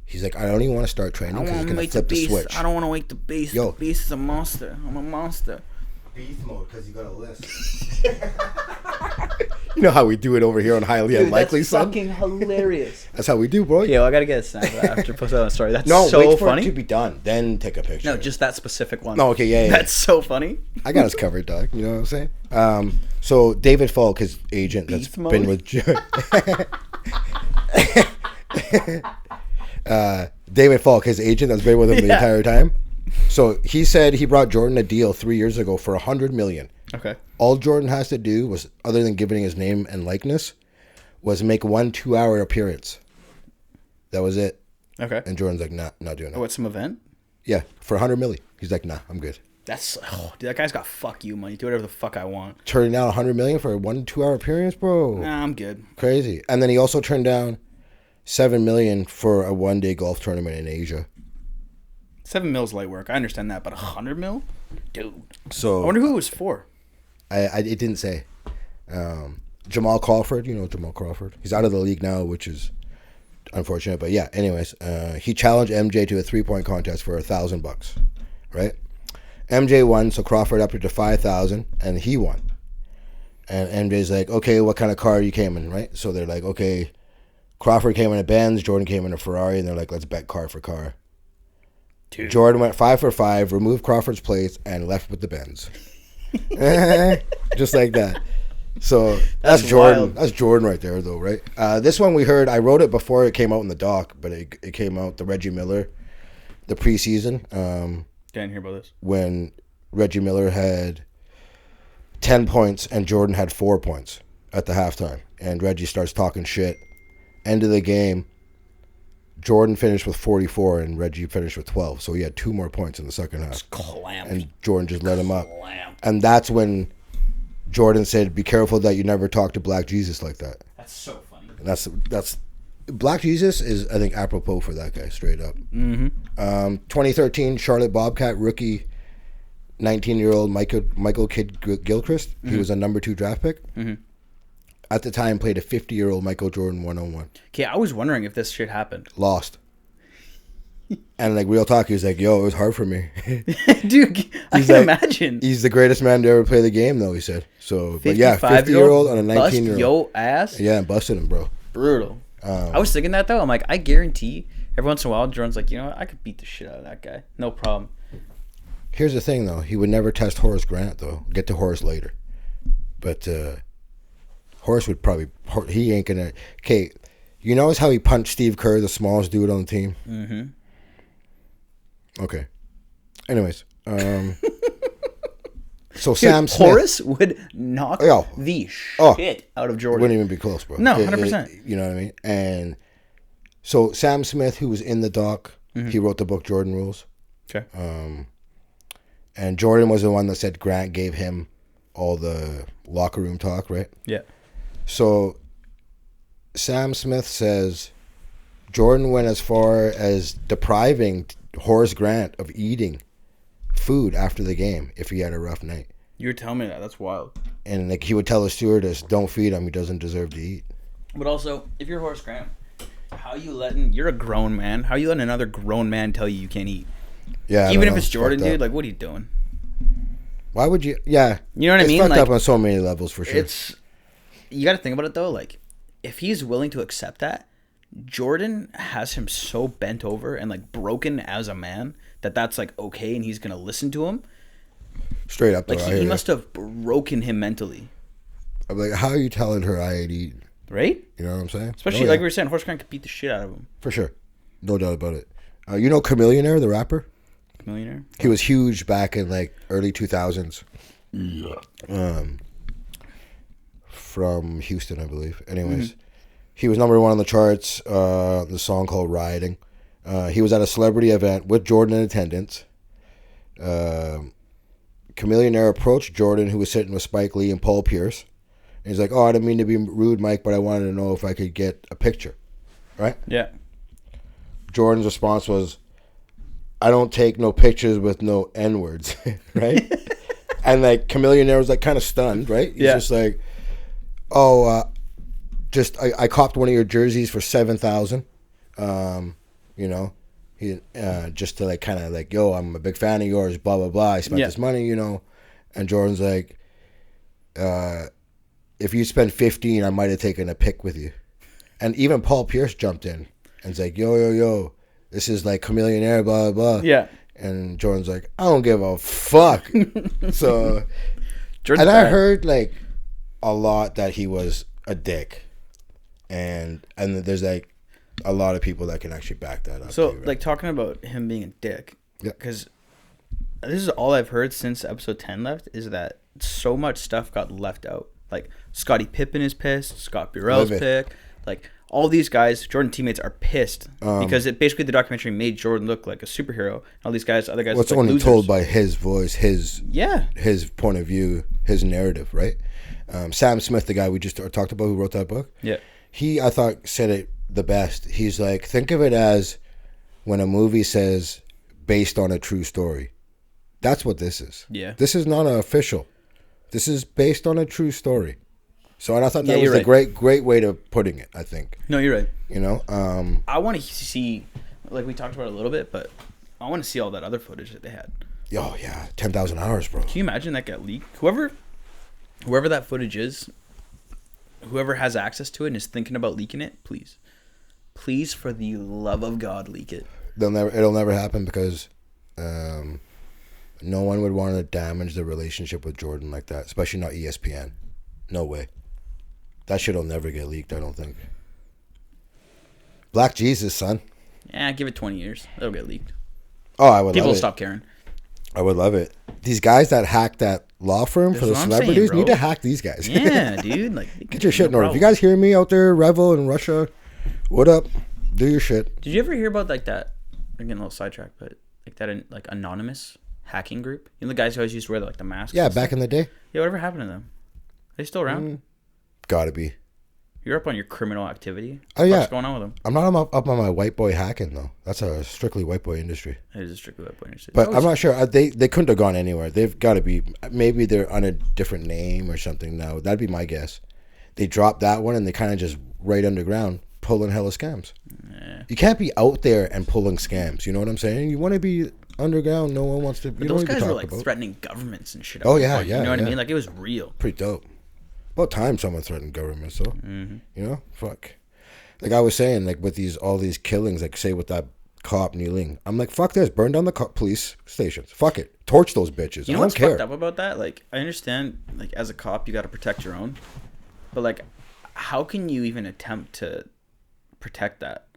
He's like, I don't even want to start training because he's going to flip the switch. I don't want to wake the beast. Yo. The beast is a monster. I'm a monster. Beast mode because you got a list. You know how we do it over here on Highly Unlikely, that's son? fucking hilarious. That's how we do, bro. Yo, I gotta get a snap of that after post that story. That's No, so wait for funny. it to be done, then take a picture. No, just that specific one. No, okay, yeah. That's so funny. I got us covered, dog. You know what I'm saying? So David Falk, his agent, that's Beast mode? been with David Falk, his agent, that's been with him the entire time. So he said he brought Jordan a deal 3 years ago for $100 million. Okay. All Jordan has to do was, other than giving his name and likeness, was make 1 2-hour appearance. That was it. Okay. And Jordan's like, nah, not doing that. Oh, it's some event? Yeah, for $100 million. He's like, nah, I'm good. Dude, that guy's got fuck you money. Do whatever the fuck I want. Turning down $100 million for a 1 2-hour appearance, bro. Nah, I'm good. Crazy. And then he also turned down $7 million for a 1-day golf tournament in Asia. 7 mil's light work. I understand that, but 100 mil, dude. So I wonder who it was for. it didn't say. Jamal Crawford, you know Jamal Crawford. He's out of the league now, which is unfortunate. But yeah, anyways, he challenged MJ to a 3-point contest for $1,000, right? MJ won, so Crawford upped it to $5,000, and he won. And MJ's like, okay, what kind of car you came in, right? So they're like, okay, Crawford came in a Benz, Jordan came in a Ferrari, and they're like, let's bet car for car. Dude. Jordan went 5 for 5, removed Crawford's plates, and left with the Benz. Just like that. So that's Jordan. Wild. That's Jordan right there, though, right? This one we heard. I wrote it before it came out in the doc, but it came out the Reggie Miller, the preseason. Didn't hear about this. When Reggie Miller had 10 points and Jordan had 4 points at the halftime, and Reggie starts talking shit. End of the game. Jordan finished with 44 and Reggie finished with 12. So he had 2 more points in the second half. Clamped. And Jordan just let him up. Clamped. And that's when Jordan said, be careful that you never talk to Black Jesus like that. That's so funny. And that's Black Jesus is, I think, apropos for that guy, straight up. Mm-hmm. 2013 Charlotte Bobcat rookie, 19-year-old Michael Kidd Gilchrist. Mm-hmm. He was a number 2 draft pick. Mm-hmm. At the time, played a 50-year-old Michael Jordan 1-on-1. Okay, I was wondering if this shit happened. Lost. And like real talk, he's like, "Yo, it was hard for me." Dude, I can imagine. He's the greatest man to ever play the game, though. He said so. But yeah, 50-year-old on a 19-year-old. Yo ass. Yeah, and busted him, bro. Brutal. I was thinking that though. I'm like, I guarantee every once in a while, Jordan's like, you know what? I could beat the shit out of that guy. No problem. Here's the thing, though. He would never test Horace Grant, though. Get to Horace later. But Horace would probably... He ain't going to... Okay, you notice how he punched Steve Kerr, the smallest dude on the team? Mm-hmm. Okay. Anyways. So Sam Smith... Horace would knock the shit out of Jordan. Wouldn't even be close, bro. No, 100%. You know what I mean? And so Sam Smith, who was in the doc, he wrote the book Jordan Rules. Okay. And Jordan was the one that said Grant gave him all the locker room talk, right? Yeah. So Sam Smith says Jordan went as far as depriving Horace Grant of eating food after the game if he had a rough night. You were telling me that. That's wild. And like he would tell the stewardess, "Don't feed him. He doesn't deserve to eat." But also, if you're Horace Grant, you're a grown man. How you letting another grown man tell you can't eat? Yeah, even if it's Jordan, dude, like, what are you doing? Why would you? Yeah, you know what I mean. It's fucked like, up on so many levels, for sure. You got to think about it though. Like, if he's willing to accept that, Jordan has him so bent over and like broken as a man that's like okay, and he's gonna listen to him. Straight up, like he must have broken him mentally. I'm like, how are you telling her I ain't eating? Right? You know what I'm saying? Especially like we were saying, Horace Grant could beat the shit out of him. For sure, no doubt about it. You know, Chameleonaire, the rapper. Millionaire. He was huge back in like early 2000s. Yeah. From Houston, I believe. Anyways, he was number 1 on the charts. The song called "Riding." He was at a celebrity event with Jordan in attendance. Chameleonaire approached Jordan, who was sitting with Spike Lee and Paul Pierce. And he's like, "Oh, I didn't mean to be rude, Mike, but I wanted to know if I could get a picture." Right? Yeah. Jordan's response was, "I don't take no pictures with no N-words," right? And like Chameleonaire was like kind of stunned, right? He's just like, "Oh, I copped one of your jerseys for $7,000. You know, he just to like kind of like, yo, I'm a big fan of yours, blah blah blah. I spent this money, you know." And Jordan's like, "If you spend 15, I might have taken a pic with you." And even Paul Pierce jumped in and was like, yo, this is like Chameleonaire, blah, blah, blah. Yeah. And Jordan's like, "I don't give a fuck." So, Jordan's I heard like a lot that he was a dick. And there's like a lot of people that can actually back that up. So, too, right? like talking about him being a dick, because this is all I've heard since episode 10 left, is that so much stuff got left out. Like, Scottie Pippen is pissed, Scott Burrell's pissed, like... All these guys, Jordan teammates, are pissed because it basically the documentary made Jordan look like a superhero. All these guys, other guys, it's like only losers. told by his voice, his point of view, his narrative, right? Sam Smith, the guy we just talked about, who wrote that book, he I thought said it the best. He's like, think of it as when a movie says based on a true story. That's what this is. Yeah, this is not an official. This is based on a true story. So, and I thought that was a great way of putting it, I think. No, you're right. You know? I want to see, like we talked about it a little bit, but I want to see all that other footage that they had. Oh, yeah. 10,000 hours, bro. Can you imagine that got leaked? Whoever that footage is, whoever has access to it and is thinking about leaking it, please. Please, for the love of God, leak it. It'll never happen because no one would want to damage the relationship with Jordan like that, especially not ESPN. No way. That shit'll never get leaked, I don't think. Black Jesus, son. Yeah, give it 20 years. It'll get leaked. Oh, I would love it. People will stop caring. I would love it. These guys that hack that law firm for the celebrities need to hack these guys. Yeah, dude. Like, get your shit in order. If you guys hear me out there, Revel in Russia, what up? Do your shit. Did you ever hear about like that? I'm getting a little sidetracked, but like that like anonymous hacking group? You know the guys who always used to wear like the masks? Yeah, back in the day. Yeah, whatever happened to them? Are they still around? Gotta be. You're up on your criminal activity. Oh, yeah. What's going on with them? I'm not up on my white boy hacking, though. That's a strictly white boy industry. It is a strictly white boy industry. But I'm not sure. They couldn't have gone anywhere. They've got to be. Maybe they're on a different name or something now. That'd be my guess. They dropped that one and they kind of just right underground pulling hella scams. Yeah. You can't be out there and pulling scams. You know what I'm saying? You want to be underground. No one wants to. But those guys were like threatening governments and shit. Oh yeah, You know what I mean? Like it was real. Pretty dope. About time someone threatened governments, though. You know, fuck. Like I was saying, like with all these killings, like say with that cop kneeling, I'm like, fuck this, burn down the police stations. Fuck it, torch those bitches. You know I don't what's care. fucked up about that? Like I understand, like as a cop, you got to protect your own, but like, how can you even attempt to protect that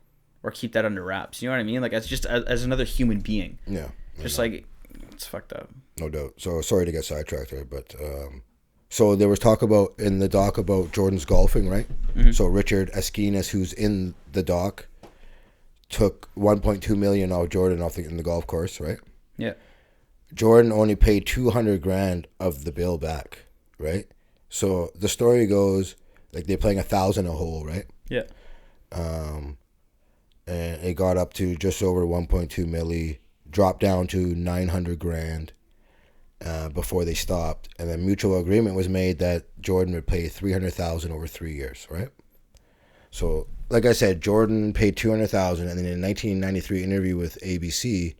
or keep that under wraps? You know what I mean? Like as another human being. Yeah. Just like it's fucked up. No doubt. So sorry to get sidetracked there, but so there was talk about in the doc about Jordan's golfing, right? So Richard Esquinas, who's in the doc, took 1.2 million off Jordan in the golf course, right? Yeah. Jordan only paid 200 grand of the bill back, right? So the story goes like they're playing 1,000 a hole, right? Yeah. And it got up to just over 1.2 milli, dropped down to 900 grand before they stopped, and then mutual agreement was made that Jordan would pay 300,000 over 3 years, right? So, like I said, Jordan paid 200,000, and then in a 1993 interview with ABC,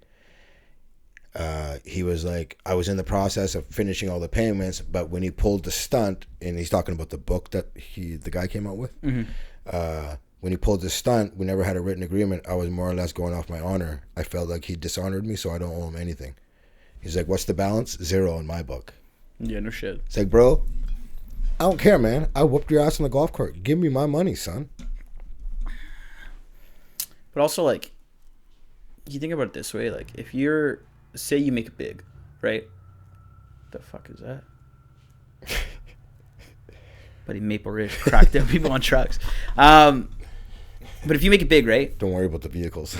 he was like, I was in the process of finishing all the payments, but when he pulled the stunt, and he's talking about the book that the guy came out with, when he pulled the stunt, we never had a written agreement. I was more or less going off my honor. I felt like he dishonored me, so I don't owe him anything. He's like, what's the balance? 0 in my book. Yeah, no shit. It's like, bro, I don't care, man. I whooped your ass on the golf court. Give me my money, son. But also, like, you think about it this way, like, if you're, say you make it big, right? The fuck is that? Buddy Maple Ridge cracked out people on trucks. But if you make it big, right? Don't worry about the vehicles.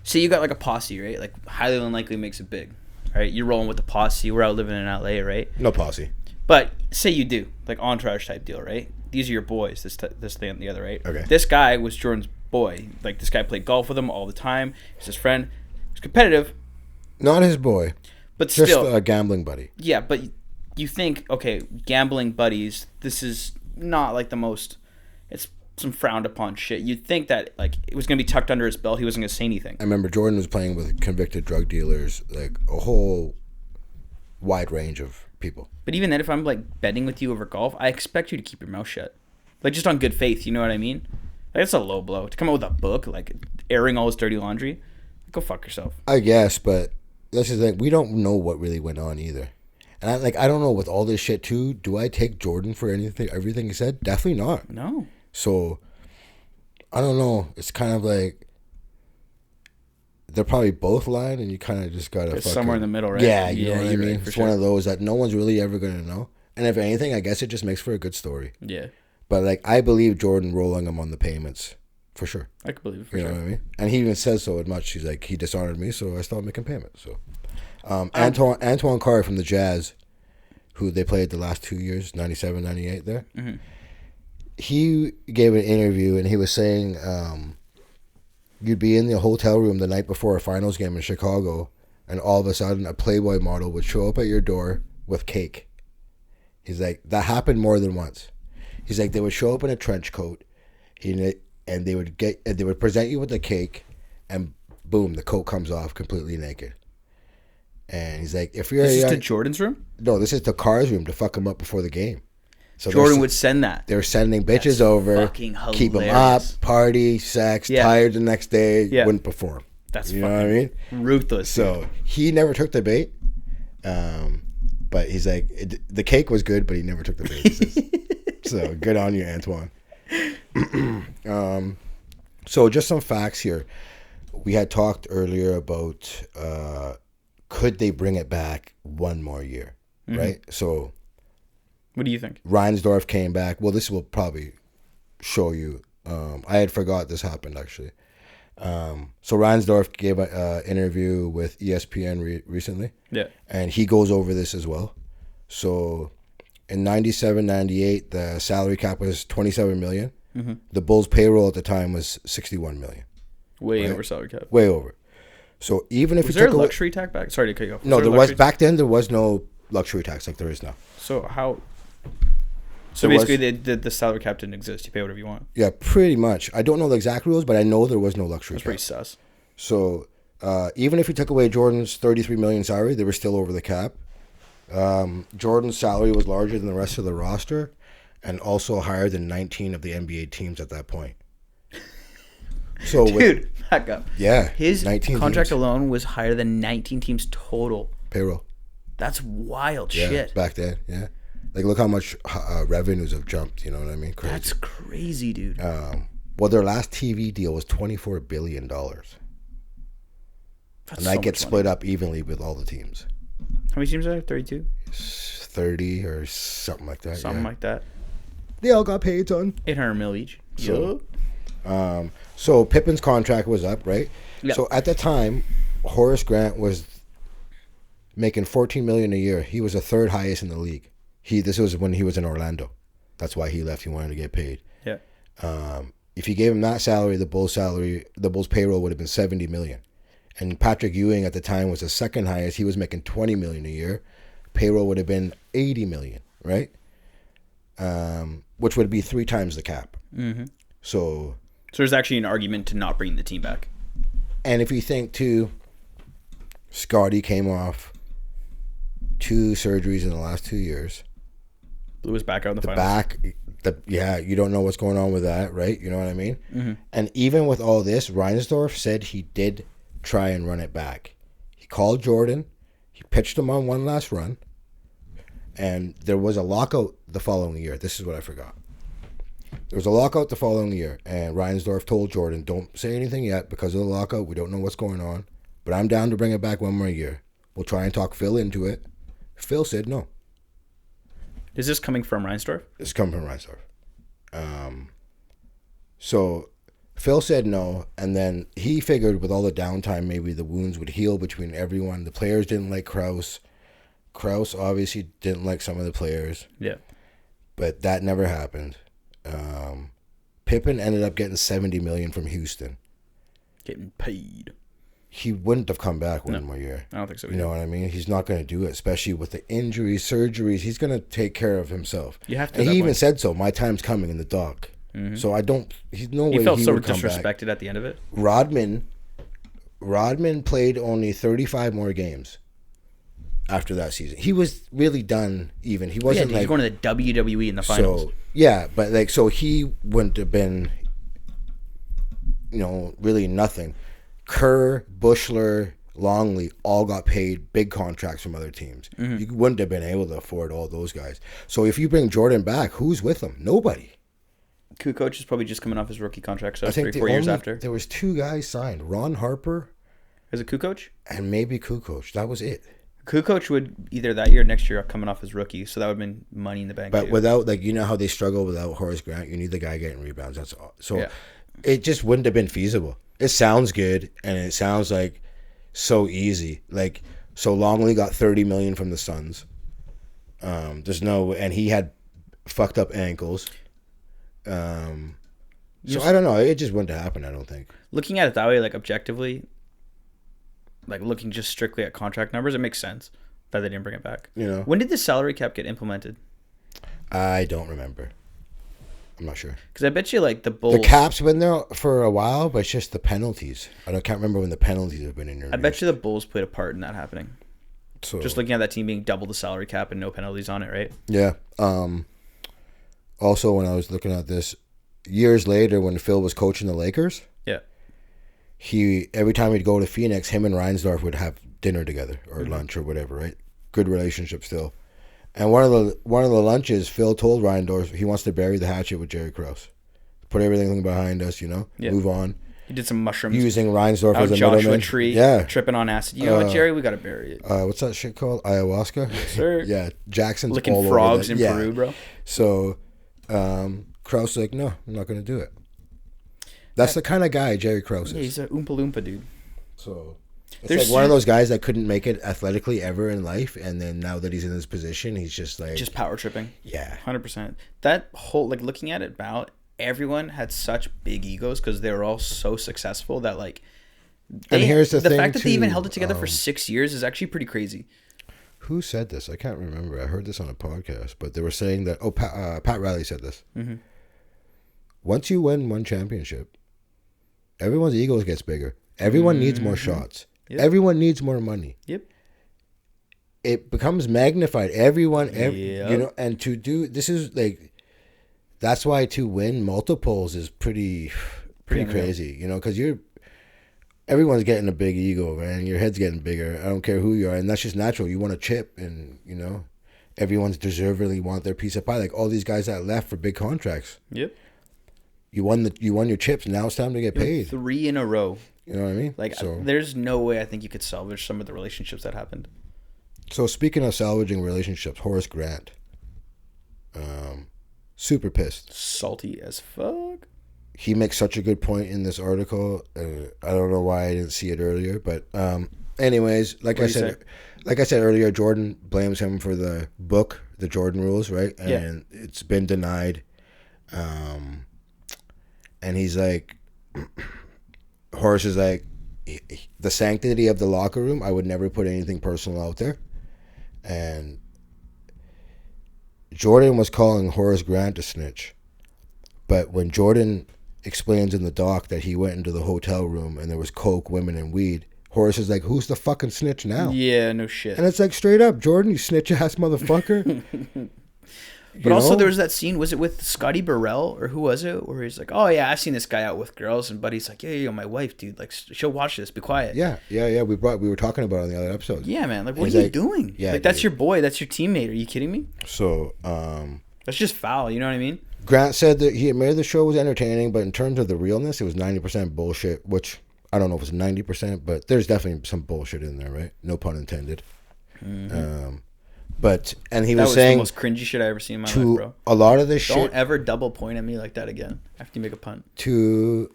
Say you got like a posse, right? Like highly unlikely makes it big, right? You're rolling with the posse. We're out living in LA, right? No posse. But say you do, like entourage type deal, right? These are your boys. This thing and the other, right? Okay. This guy was Jordan's boy. Like this guy played golf with him all the time. He's his friend. He's competitive. Not his boy. But just still, a gambling buddy. Yeah, but you think, okay, gambling buddies. This is not like the most. It's some frowned upon shit. You'd think that like it was gonna be tucked under his belt. He wasn't gonna say anything. I remember Jordan was playing with convicted drug dealers, like a whole wide range of people. But even then, if I'm like betting with you over golf, I expect you to keep your mouth shut, like just on good faith. You know what I mean? Like it's a low blow to come out with a book like airing all his dirty laundry. Go fuck yourself. I guess, but that's the thing. We don't know what really went on either. And I don't know with all this shit too. Do I take Jordan for everything he said? Definitely not. No. So, I don't know. It's kind of like they're probably both lying, and you kind of just gotta somewhere in the middle, right? Yeah, you know what I mean. Right, it's one of those that no one's really ever gonna know. And if anything, I guess it just makes for a good story. Yeah. But like, I believe Jordan rolling him on the payments for sure. I could believe it for you sure. know what I mean? And he even says so much. He's like, he dishonored me, so I stopped making payments. So, Antoine Carr from the Jazz, who they played the last 2 years, 97, 98 there. Mm-hmm. He gave an interview and he was saying you'd be in the hotel room the night before a finals game in Chicago and all of a sudden a Playboy model would show up at your door with cake. He's like, that happened more than once. He's like, they would show up in a trench coat and they would present you with the cake and boom, the coat comes off completely naked. And he's like, if you're... This is to Jordan's room? No, this is to Carr's room to fuck him up before the game. So Jordan would send that. They're sending bitches That's over, fucking keep them up, hilarious. party, sex, tired the next day, wouldn't perform. That's you fucking know what I mean? Ruthless. So he never took the bait, but he's like, the cake was good, but he never took the bait. He says. So good on you, Antoine. So just some facts here. We had talked earlier about could they bring it back one more year, right? So... What do you think? Reinsdorf came back. Well, this will probably show you. I had forgot this happened, actually. So Reinsdorf gave an interview with ESPN recently. Yeah. And he goes over this as well. So in 97, 98, the salary cap was $27 million. Mm-hmm. The Bulls' payroll at the time was $61 million. Way over salary cap. Way over. So even if was you there took a luxury tax back? Sorry to cut you off. No, there was back then. There was no luxury tax like there is now. So how? So basically, the salary cap didn't exist. You pay whatever you want. Yeah, pretty much. I don't know the exact rules, but I know there was no luxury That's cap. pretty sus. So even if you took away Jordan's $33 million salary, they were still over the cap. Jordan's salary was larger than the rest of the roster, and also higher than 19 of the NBA teams at that point. So Dude, back up. Yeah, his 19 contract teams. alone was higher than 19 teams total. Payroll. That's wild Yeah, shit. back then, yeah. Like, look how much revenues have jumped, you know what I mean? Crazy. That's crazy, dude. Well, their last TV deal was $24 billion. That's And that gets split up evenly with all the teams. How many teams are there? 32? 30 or something like that. Something like that. They all got paid, son. 800 mil each. So, so Pippen's contract was up, right? Yep. So at the time, Horace Grant was making $14 million a year. He was the third highest in the league. This was when he was in Orlando. That's why he left. He wanted to get paid. Yeah. If you gave him that salary, the Bulls payroll would have been $70 million. And Patrick Ewing at the time was the second highest. He was making $20 million a year. Payroll would have been $80 million, right? Which would be 3 times the cap. Mm-hmm. So there's actually an argument to not bring the team back. And if you think too, Scotty came off 2 surgeries in the last 2 years. Blew his back out in the finals. You don't know what's going on with that, right? You know what I mean? Mm-hmm. And even with all this, Reinsdorf said he did try and run it back. He called Jordan. He pitched him on one last run. And there was a lockout the following year. This is what I forgot. There was a lockout the following year, and Reinsdorf told Jordan, don't say anything yet because of the lockout. We don't know what's going on. But I'm down to bring it back one more year. We'll try and talk Phil into it. Phil said no. Is this coming from Reinsdorf? It's coming from Reinsdorf. So Phil said no, and then he figured with all the downtime, maybe the wounds would heal between everyone. The players didn't like Krause. Krause obviously didn't like some of the players. Yeah. But that never happened. Pippen ended up getting $70 million from Houston. Getting paid. He wouldn't have come back one more year. I don't think so either. You know what I mean? He's not going to do it, especially with the injuries, surgeries. He's going to take care of himself. You have to. And he even said so. My time's coming in the dock. Mm-hmm. So I don't. He's no way he felt so would come back. disrespected at the end of it. Rodman played only 35 more games after that season. He was really done. Even he wasn't he's going to the WWE in the finals. So yeah, but so he wouldn't have been, really nothing. Kerr, Bushler, Longley all got paid big contracts from other teams. Mm-hmm. You wouldn't have been able to afford all those guys. So if you bring Jordan back, who's with him? Nobody. Kukoc is probably just coming off his rookie contract, so I think 3-4 years after. There was 2 guys signed. Ron Harper. Is it Kukoc? And maybe Kukoc. That was it. Kukoc would either that year or next year coming off his rookie, so that would have been money in the bank. But too. without, how they struggle without Horace Grant, you need the guy getting rebounds. That's all. So it just wouldn't have been feasible. It sounds good, and it sounds like so easy. So Longley got $30 million from the Suns. There's no, and he had fucked up ankles. So I don't know. It just wouldn't have happened, I don't think. Looking at it that way, objectively, looking just strictly at contract numbers, it makes sense that they didn't bring it back. When did the salary cap get implemented? I don't remember. I'm not sure. Because I bet you, the Bulls... The cap's been there for a while, but it's just the penalties. I can't remember when the penalties have been introduced. I bet you the Bulls played a part in that happening. So, just looking at that team being double the salary cap and no penalties on it, right? Yeah. Also, when I was looking at this, years later when Phil was coaching the Lakers, every time he'd go to Phoenix, him and Reinsdorf would have dinner together or lunch or whatever, right? Good relationship still. And one of the lunches, Phil told Reinsdorf he wants to bury the hatchet with Jerry Krause, put everything behind us, move on. He did some mushrooms using Reinsdorf as a Joshua middleman. Tree, tripping on acid. You know what, Jerry? We got to bury it. What's that shit called? Ayahuasca. Yes, sir. Yeah, Jackson's licking all frogs over in Peru, bro. So, Krause like, no, I'm not going to do it. That's the kind of guy Jerry Krause is. Yeah, he's a Oompa Loompa dude. So it's one of those guys that couldn't make it athletically ever in life, and then now that he's in this position, he's just power tripping. Yeah, 100%. That whole looking at it now, everyone had such big egos because they were all so successful that and here's the thing fact that too, they even held it together for 6 years is actually pretty crazy. Who said this? I can't remember. I heard this on a podcast, but they were saying that. Oh, Pat Riley said this. Mm-hmm. Once you win one championship, everyone's egos gets bigger. Everyone needs more shots. Yep. Everyone needs more money. Yep. It becomes magnified. Everyone, you know, and to do this is like, that's why to win multiples is pretty crazy, you know, because everyone's getting a big ego, man. Your head's getting bigger. I don't care who you are, and that's just natural. You want a chip, and you know, everyone's deservedly want their piece of pie. Like all these guys that left for big contracts. Yep. You won your chips. Now it's time to get paid. 3 in a row. You know what I mean? Like, there's no way I think you could salvage some of the relationships that happened. So speaking of salvaging relationships, Horace Grant, super pissed. Salty as fuck. He makes such a good point in this article. I don't know why I didn't see it earlier, but anyways, like I said earlier, Jordan blames him for the book, The Jordan Rules, right? And it's been denied. And he's like, Horace is like, the sanctity of the locker room, I would never put anything personal out there. And Jordan was calling Horace Grant a snitch. But when Jordan explains in the doc that he went into the hotel room and there was coke, women, and weed, Horace is like, who's the fucking snitch now? Yeah, no shit. And it's like, straight up, Jordan, you snitch-ass motherfucker. But also there was that scene, was it with Scotty Burrell or who was it, where he's like, oh yeah, I've seen this guy out with girls, and Buddy's like, yeah, my wife, dude, like she'll watch this, be quiet. Yeah. We were talking about it on the other episode. Yeah, man, like what are you doing? Yeah, like that's your boy, that's your teammate. Are you kidding me? So that's just foul. You know what I mean? Grant said that he admitted the show was entertaining, but in terms of the realness, it was 90% bullshit. Which I don't know if it's 90%, but there's definitely some bullshit in there, right? No pun intended. Mm-hmm. And he was was saying the most cringy shit I ever seen in my life, bro. A lot of this Don't ever double point at me like that again after you make a punt. To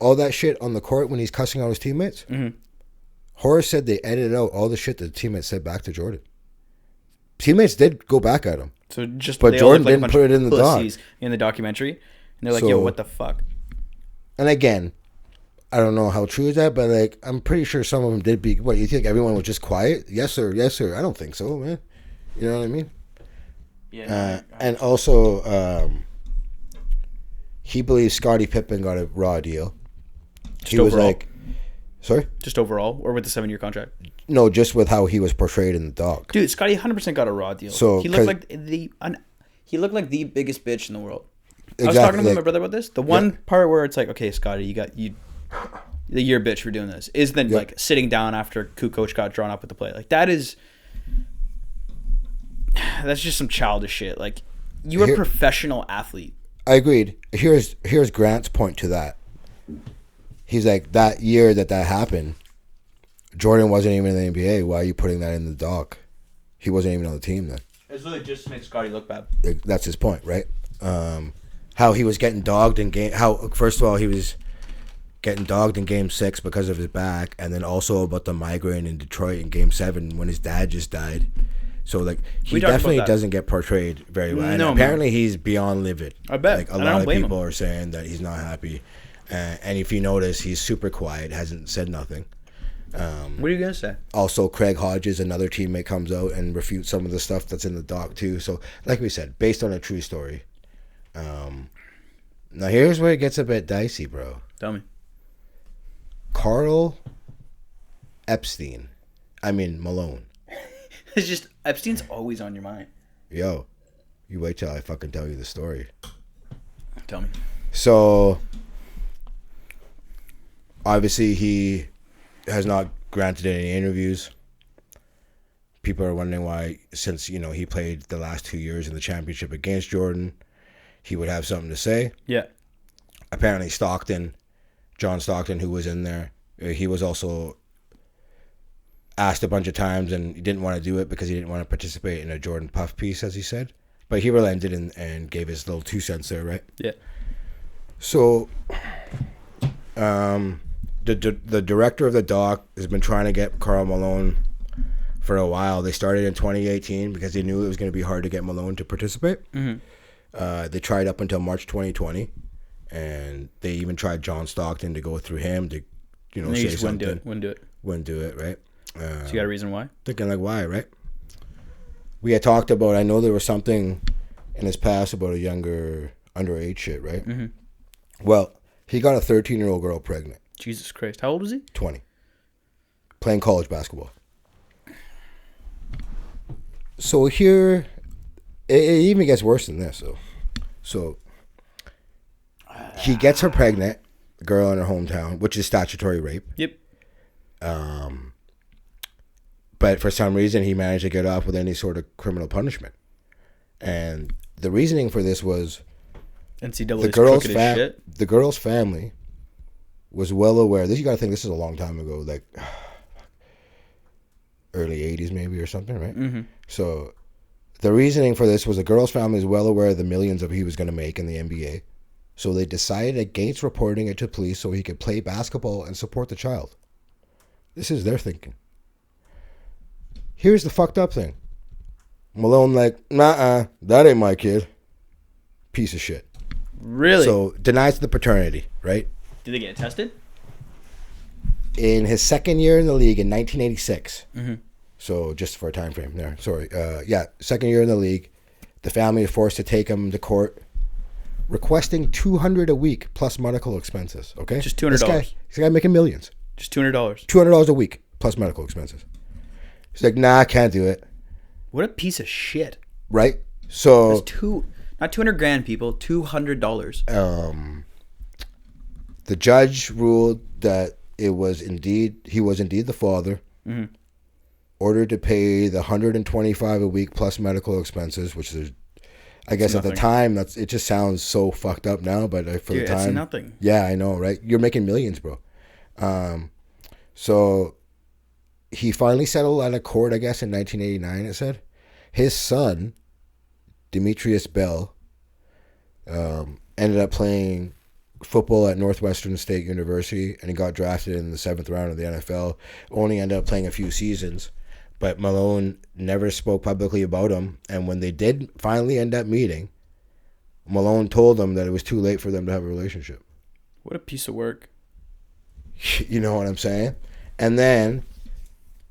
all that shit on the court when he's cussing out his teammates. Mm-hmm. Horace said they edited out all the shit that the teammates said back to Jordan. Teammates did go back at him. So just, but Jordan didn't put it in the doc. In the documentary, and they're like, "Yo, what the fuck?" And again, I don't know how true is that, but like, I'm pretty sure some of them did be. What, you think everyone was just quiet? Yes, sir. Yes, sir. I don't think so, man. You know what I mean? Yeah. And also, he believes Scottie Pippen got a raw deal. He was like, sorry? Just overall, or with the 7-year contract? No, just with how he was portrayed in the doc. Dude, Scottie 100% got a raw deal. So he looked like the biggest bitch in the world. Exactly, I was talking to my brother about this. The one part where it's like, okay, Scottie, you're a bitch for doing this, is then like sitting down after Kukoc got drawn up with the play. Like that's just some childish shit. Like, you are a professional athlete. I agreed. Here's Grant's point to that. He's like, that year that happened, Jordan wasn't even in the NBA. Why are you putting that in the doc? He wasn't even on the team then. It's really just to make Scottie look bad. That's his point, right? How he was getting dogged in game. How, first of all, he was getting dogged in Game 6 because of his back, and then also about the migraine in Detroit in Game 7 when his dad just died. So like, he definitely doesn't get portrayed very well. And apparently he's beyond livid. I bet. Like, a lot of people are saying that he's not happy. And if you notice, he's super quiet, hasn't said nothing. What are you gonna say? Also, Craig Hodges, another teammate, comes out and refutes some of the stuff that's in the doc too. So, like we said, based on a true story. Now here's where it gets a bit dicey, bro. Tell me. Carl Malone. It's just Epstein's always on your mind. Yo, you wait till I fucking tell you the story. Tell me. So, obviously, he has not granted any interviews. People are wondering why, since, you know, he played the last 2 years in the championship against Jordan, he would have something to say. Yeah. Apparently, John Stockton, who was in there, he was also asked a bunch of times, and he didn't want to do it because he didn't want to participate in a Jordan puff piece, as he said. But he relented and gave his little 2 cents there, right? Yeah. So, the director of the doc has been trying to get Karl Malone for a while. They started in 2018 because they knew it was going to be hard to get Malone to participate. Mm-hmm. They tried up until March 2020, and they even tried John Stockton to go through him to, you know, say something. Wouldn't do it, right? So you got a reason why? Thinking like, why, right? We had talked about, I know there was something in his past about a younger underage shit, right? Mm-hmm. Well, he got a 13-year-old girl pregnant. Jesus Christ. How old was he? 20. Playing college basketball. So here, it even gets worse than this. So he gets her pregnant, girl in her hometown, which is statutory rape. Yep. But for some reason, he managed to get off with any sort of criminal punishment. And the reasoning for this was NCAA's crooked as shit. The girl's family was well aware. This, you got to think, this is a long time ago, like early 80s maybe or something, right? Mm-hmm. So the reasoning for this was the girl's family is well aware of the millions of he was going to make in the NBA. So they decided against reporting it to police so he could play basketball and support the child. This is their thinking. Here's the fucked up thing. Malone like, nah, that ain't my kid. Piece of shit. Really? So denies the paternity, right? Did they get tested? In his second year in the league in 1986. Mm-hmm. So just for a time frame there. Sorry. Second year in the league. The family was forced to take him to court, requesting $200 a week plus medical expenses. Okay? Just $200. This guy making millions. Just $200. $200 a week plus medical expenses. He's like, nah, I can't do it. What a piece of shit. Right? So that's not $200,000, people. $200. The judge ruled that he was indeed the father. Mm-hmm. Ordered to pay the $125 a week plus medical expenses, which is, I guess, at the time, it just sounds so fucked up now. But for the time, it's nothing. Yeah, I know, right? You're making millions, bro. So he finally settled out of court, I guess, in 1989. It said his son, Demetrius Bell, ended up playing football at Northwestern State University, and he got drafted in the 7th round of the NFL. Only ended up playing a few seasons, but Malone never spoke publicly about him. And when they did finally end up meeting, Malone told them that it was too late for them to have a relationship. What a piece of work. You know what I'm saying? And then,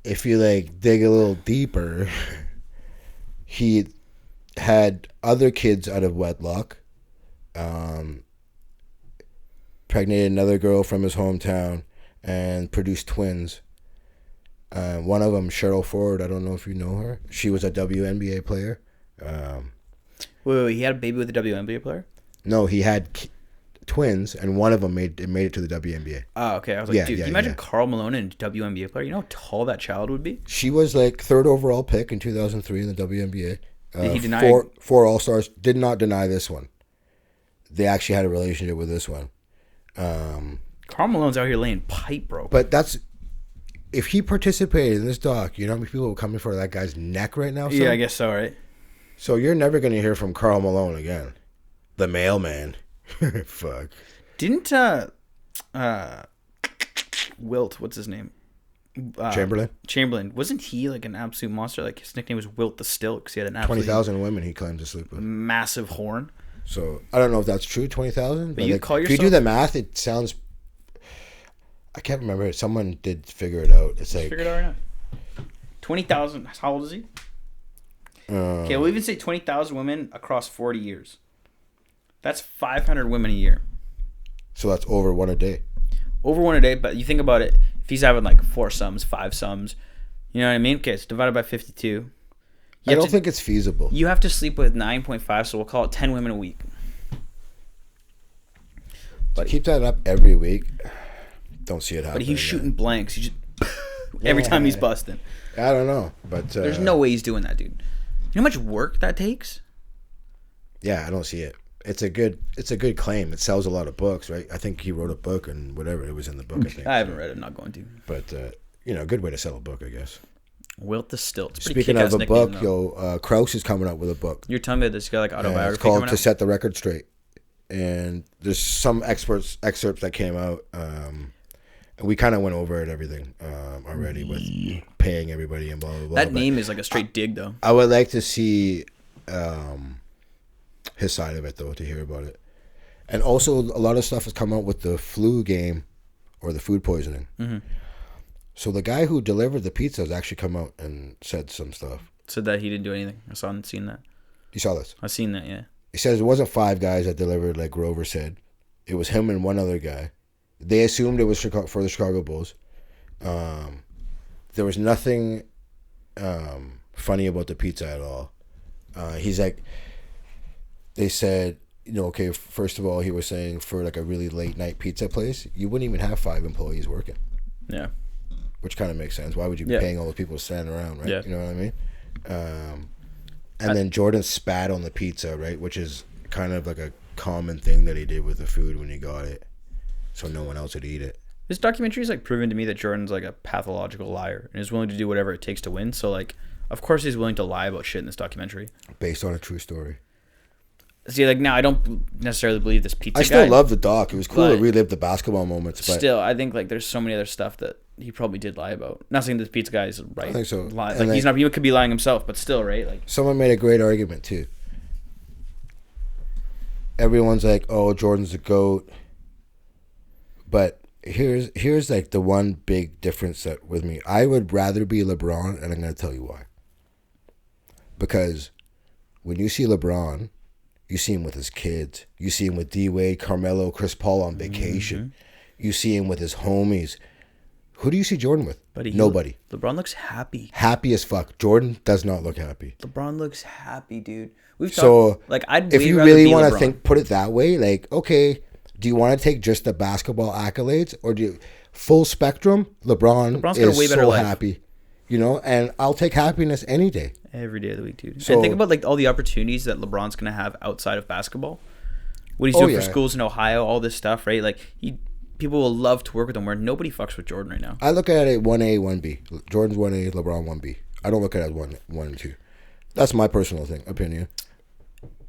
if you dig a little deeper, he had other kids out of wedlock. Pregnated another girl from his hometown and produced twins. One of them, Cheryl Ford, I don't know if you know her. She was a WNBA player. Wait, he had a baby with a WNBA player? No, he had twins, and one of them made it to the WNBA. Oh, okay. I was like, dude, can you imagine Karl Malone and a WNBA player? You know how tall that child would be? She was 3rd overall pick in 2003 in the WNBA. Did he deny? Four All-Stars. Did not deny this one. They actually had a relationship with this one. Karl Malone's out here laying pipe, bro. But if he participated in this doc, you know how many people are coming for that guy's neck right now? Yeah, I guess so, right? So you're never going to hear from Karl Malone again. The mailman. Fuck. Didn't Wilt, what's his name? Chamberlain. Wasn't he an absolute monster? His nickname was Wilt the Stilt because he had an absolute 20,000 women he claimed to sleep with. Massive horn. So I don't know if that's true, 20,000. But you call yourself... If you do the math, it sounds... I can't remember. Someone did figure it out. It's figure it out right now. 20,000. How old is he? Okay, we'll even say 20,000 women across 40 years. That's 500 women a year. So that's over one a day. Over one a day, but you think about it. If he's having 4 sums, 5 sums, you know what I mean? Okay, it's divided by 52. I don't think it's feasible. You have to sleep with 9.5, so we'll call it 10 women a week. But keep that up every week. Don't see it happen. But he's shooting blanks. He just every time he's busting. I don't know, but there's no way he's doing that, dude. You know how much work that takes? Yeah, I don't see it. It's a good claim. It sells a lot of books, right? I think he wrote a book and whatever it was in the book. I think I haven't read it. I'm not going to. But good way to sell a book, I guess. Wilt the Stilt. Speaking of a book, Krause is coming up with a book. You're telling me this guy autobiography. It's called To Set the Record Straight, and there's some excerpts that came out. And we kind of went over it everything already with paying everybody and blah blah blah. That name is a straight dig, though. I would like to see his side of it, though, to hear about it. And also, a lot of stuff has come out with the flu game or the food poisoning. Mm-hmm. So the guy who delivered the pizza has actually come out and said some stuff. Said that he didn't do anything. Seen that. You saw this? I've seen that, yeah. He says it wasn't 5 guys that delivered, like Grover said. It was him and one other guy. They assumed it was for the Chicago Bulls. There was nothing funny about the pizza at all. He's like, they said, okay, first of all, he was saying for like a really late night pizza place, you wouldn't even have 5 employees working. Yeah. Which kind of makes sense. Why would you be paying all those people standing around, right? Yeah. You know what I mean? And then Jordan spat on the pizza, right? Which is kind of like a common thing that he did with the food when he got it. So no one else would eat it. This documentary is like proving to me that Jordan's like a pathological liar and is willing to do whatever it takes to win. So like, of course he's willing to lie about shit in this documentary. Based on a true story. See, like now I don't necessarily believe this pizza guy. I still love the doc. It was cool to relive the basketball moments. But still, I think like there's so many other stuff that he probably did lie about. Not saying this pizza guy is right. I think so. Like he's not. He could be lying himself, but still, right? Like someone made a great argument too. Everyone's like, "Oh, Jordan's the GOAT," but here's like the one big difference that with me. I would rather be LeBron, and I'm going to tell you why. Because when you see LeBron, you see him with his kids. You see him with D-Wade, Carmelo, Chris Paul on vacation. Mm-hmm. You see him with his homies. Who do you see Jordan with? Nobody. LeBron looks happy. Happy as fuck. Jordan does not look happy. LeBron looks happy, dude. If you really want to put it that way, like, okay, do you want to take just the basketball accolades or do you, full spectrum? LeBron's is way better so happy, and I'll take happiness any day. Every day of the week, dude. So, and think about like all the opportunities that LeBron's gonna have outside of basketball. What he's doing for schools in Ohio, all this stuff, right? Like people will love to work with him. Where nobody fucks with Jordan right now. I look at it 1A, 1B. Jordan's 1A, LeBron 1B. I don't look at it as 1 and 2. That's my personal opinion.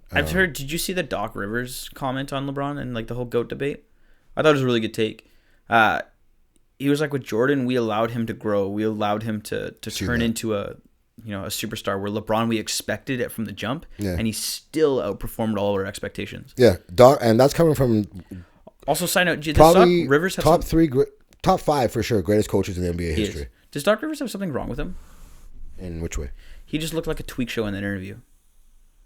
I've heard. Did you see the Doc Rivers comment on LeBron and like the whole GOAT debate? I thought it was a really good take. He was like, with Jordan, we allowed him to grow. We allowed him to turn into a superstar. Where LeBron, we expected it from the jump, and he still outperformed all our expectations. Yeah, Doc, and that's coming from. Also, side note, does probably Doc Rivers have top 5 for sure, greatest coaches in NBA history. Does Doc Rivers have something wrong with him? In which way? He just looked like a tweak show in that interview.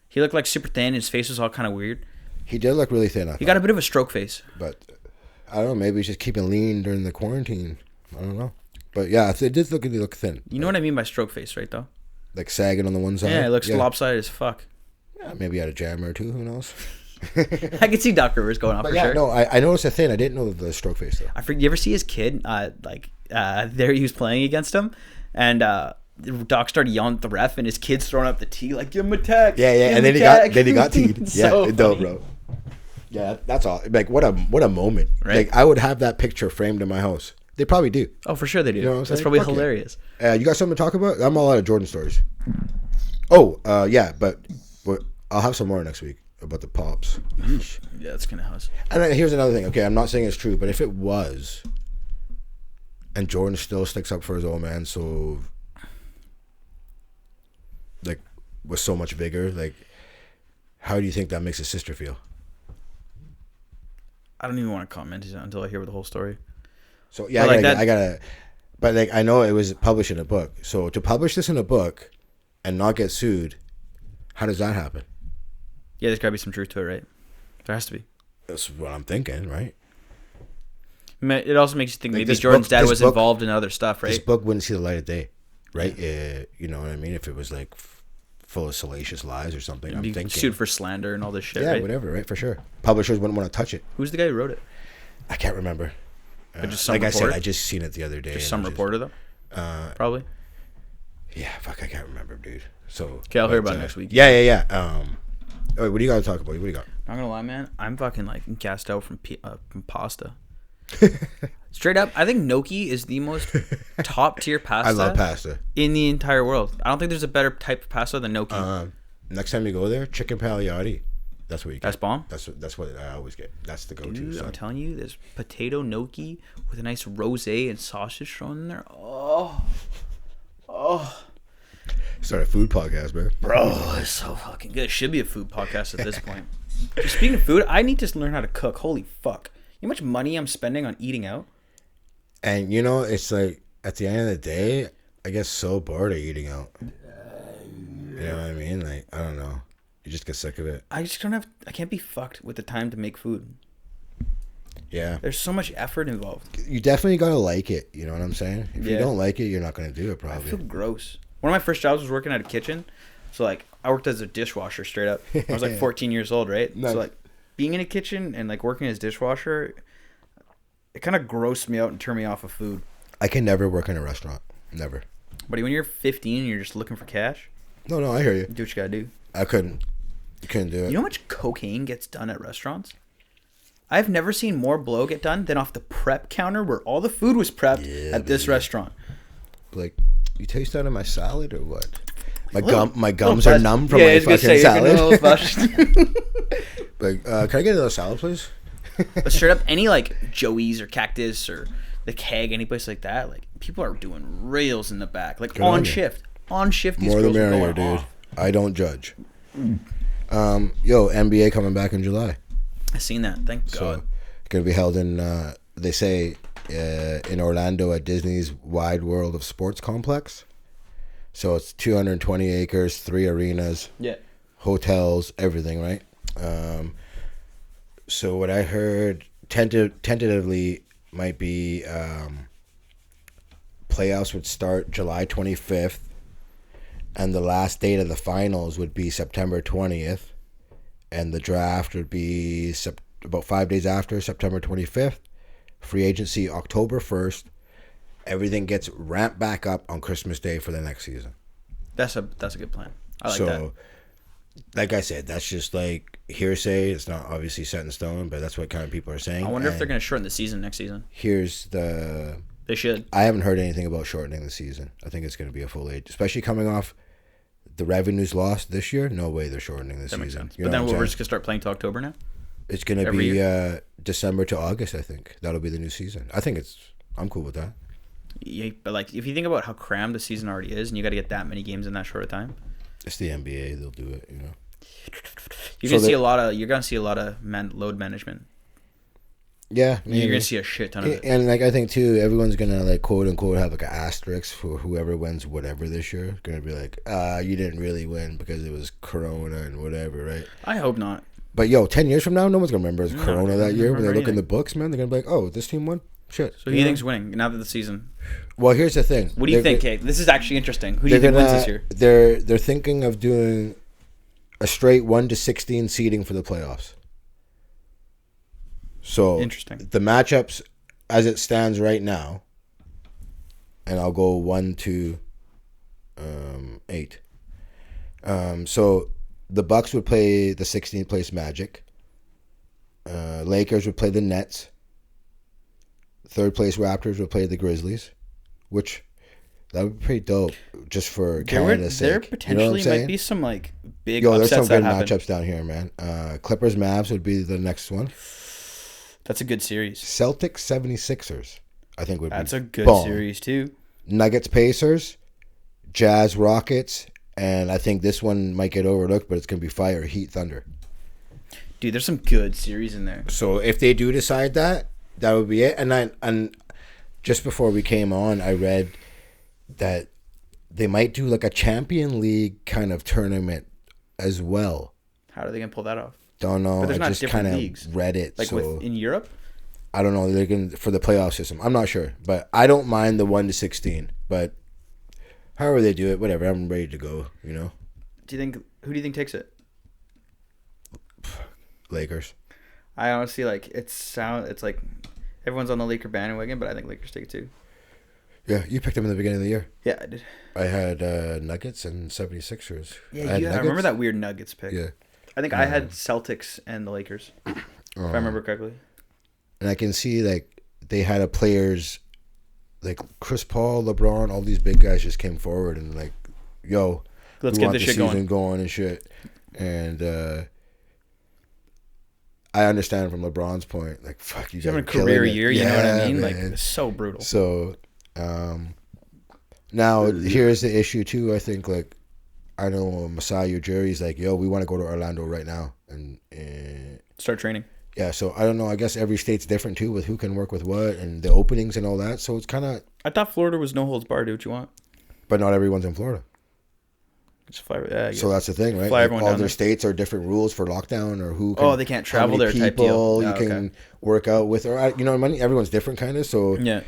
He looked like super thin. His face was all kind of weird. He did look really thin. He got a bit of a stroke face. But I don't know. Maybe he's just keeping lean during the quarantine. I don't know. But yeah, it did look thin. You know what I mean by stroke face, right? Though. Like sagging on the one side. Yeah, it looks lopsided as fuck. Yeah, maybe he had a jammer or two. Who knows? I could see Doc Rivers going off for sure. No, I noticed a thin. I didn't know the stroke face though. You ever see his kid? There he was playing against him, and Doc started yelling at the ref, and his kid's throwing up the tee like, "Give him a tech." Yeah, and then he got teed. So yeah, dope, bro. Yeah, that's all. Like what a moment. Right? Like I would have that picture framed in my house. They probably do. Oh, for sure they do. You know what I'm saying? That's probably hilarious. You got something to talk about? I'm all out of Jordan stories. Oh, yeah, but I'll have some more next week about the Pops. Yeesh. Yeah, that's kind of house. And here's another thing. Okay, I'm not saying it's true, but if it was, and Jordan still sticks up for his old man, so like with so much vigor, like how do you think that makes his sister feel? I don't even want to comment until I hear the whole story. So yeah, I gotta, but like I know it was published in a book. So to publish this in a book and not get sued, how does that happen? Yeah, there's gotta be some truth to it, right? There has to be. That's what I'm thinking, right? It also makes you think maybe Jordan's dad was involved in other stuff, right? This book wouldn't see the light of day, right? You know what I mean? If it was like full of salacious lies or something, I'm thinking sued for slander and all this shit. Yeah, right? Whatever, right? For sure. Publishers wouldn't want to touch it. Who's the guy who wrote it? I can't remember. Just some like reporter? I said, I just seen it the other day. Just some reporter though. Probably. Yeah, fuck, I can't remember, dude. So okay, I'll hear about it next week. Yeah. Wait, what do you got to talk about? What do you got? Not gonna lie, man. I'm fucking like gassed out from pasta. Straight up, I think gnocchi is the most top tier pasta. I love pasta in the entire world. I don't think there's a better type of pasta than gnocchi. Next time you go there, chicken pagliari. That's what you get. That's bomb. That's what I always get. That's the go-to. Dude, I'm telling you, there's potato gnocchi with a nice rosé and sausage thrown in there. Oh. Start a food podcast, man. Bro, it's so fucking good. It should be a food podcast at this point. Speaking of food, I need to learn how to cook. Holy fuck. You know how much money I'm spending on eating out? And, it's like, at the end of the day, I get so bored of eating out. You know what I mean? Like, I don't know. You just get sick of it. I just don't have. I can't be fucked with the time to make food. Yeah. There's so much effort involved. You definitely gotta like it. You know what I'm saying? If you Yeah. don't like it, you're not gonna do it. I Probably. feel gross. One of my first jobs was working at a kitchen. So like I worked as a dishwasher straight up. I was like 14 years old, right? Nice. So like being in a kitchen and like working as dishwasher, it kind of grossed me out and turned me off of food. I can never work in a restaurant. Never. But when you're 15 and you're just looking for cash, No, I hear you. do what you gotta do. I couldn't do it. You know how much cocaine gets done at restaurants? I've never seen more blow get done than off the prep counter where all the food was prepped at this restaurant. Like, you taste that in my salad or what? My Little gums are flesh. numb from Yeah, I my was gonna fucking say, you're getting a little salad. flushed. Like, can I get another salad, please? But straight up, any like Joey's or Cactus or the Keg, any place like that, like people are doing rails in the back, like Good on on you. shift. On shift, these More the girls are merrier, going dude. off. I don't judge. Yo, NBA coming back in July. I seen that. Thank So, God. going to be held in, they say, in Orlando at Disney's Wide World of Sports Complex. So it's 220 acres, 3 arenas, Yeah. hotels, everything, right? So what I heard tentatively might be playoffs would start July 25th, and the last date of the finals would be September 20th, and the draft would be about 5 days after, September 25th. Free agency October 1st. Everything gets ramped back up on Christmas Day for the next season. That's a good plan. I like So, that. like I said, that's just like hearsay. It's not obviously set in stone, but that's what kind of people are saying. I wonder if they're And going to shorten the season next season. Here's the... They should. I haven't heard anything about shortening the season. I think it's going to be a full age, especially coming off the revenues lost this year. No way they're shortening the That season. makes sense. You But know then what I'm we're saying? just going to start playing till October now? It's going to every be December to August, I think. That'll be the new season. I'm cool with that. Yeah, but like if you think about how crammed the season already is and you got to get that many games in that short a time, It's the NBA. They'll do it, you know. you're So going to see a lot of load management. Yeah. You're maybe. going to see a shit ton of it. And like I think too, everyone's gonna like quote unquote have like an asterisk for whoever wins whatever this year. Gonna be like, you didn't really win because it was Corona and whatever, right? I hope not. But yo, 10 years from now, no one's gonna remember it was Corona that year when they remember look in the anything. books, man. They're gonna be like, oh, this team won. Shit. So who do you think's winning now that the season? Well, here's the thing. What do you think, Kate? This is actually interesting. Who do you think wins this year? They're thinking of doing a straight 1-16 seeding for the playoffs. So Interesting. The matchups as it stands right now, and I'll go 1 to 8. So the Bucks would play the 16th place Magic. Lakers would play the Nets. 3rd place Raptors would play the Grizzlies, which that would be pretty dope just for Canada's sake. There You know what potentially I'm saying? might be some like big Yo, there's some upsets good that happen. matchups down here, man. Clippers Mavs would be the next one. That's a good series. Celtics 76ers, I think would That's be a good bomb. series too. Nuggets Pacers, Jazz Rockets, and I think this one might get overlooked, but it's gonna be Fire Heat Thunder. Dude, there's some good series in there. So if they do decide that would be it. And just before we came on, I read that they might do like a Champion League kind of tournament as well. How are they gonna pull that off? Don't know. But there's I not just different kind leagues. of read it. Like so in Europe? I don't know. They're going for the playoff system. I'm not sure, but I don't mind the 1-16. But however they do it, whatever. I'm ready to go. You know, Who do you think takes it? Lakers. I honestly like it's like everyone's on the Laker bandwagon, but I think Lakers take it too. Yeah, you picked them in the beginning of the year. Yeah, I did. I had Nuggets and 76ers. Yeah, I I remember that weird Nuggets pick. Yeah. I think I had Celtics and the Lakers, if I remember correctly. And I can see like they had a players like Chris Paul, LeBron, all these big guys just came forward and like, yo, Let's we get want this the shit season going and shit. And I understand from LeBron's point, like, fuck, you He's guys having are a killing career it. year, you know what I Yeah, mean? man. Like, it's so brutal. So, now here's the issue too. I think like, I know Masai Ujiri's like, yo, we want to go to Orlando right now and Start training. Yeah, so I don't know. I guess every state's different too with who can work with what and the openings and all that. So it's kind of. I thought Florida was no holds barred. Do what you want. But not everyone's in Florida. Just fly. Yeah, so that's the thing, right? Fly Like everyone all down their there. states are different rules for lockdown or who. Can, they can't travel how many there. people Type deal. you can work out with, or you know, everyone's different, kind of. So Yeah.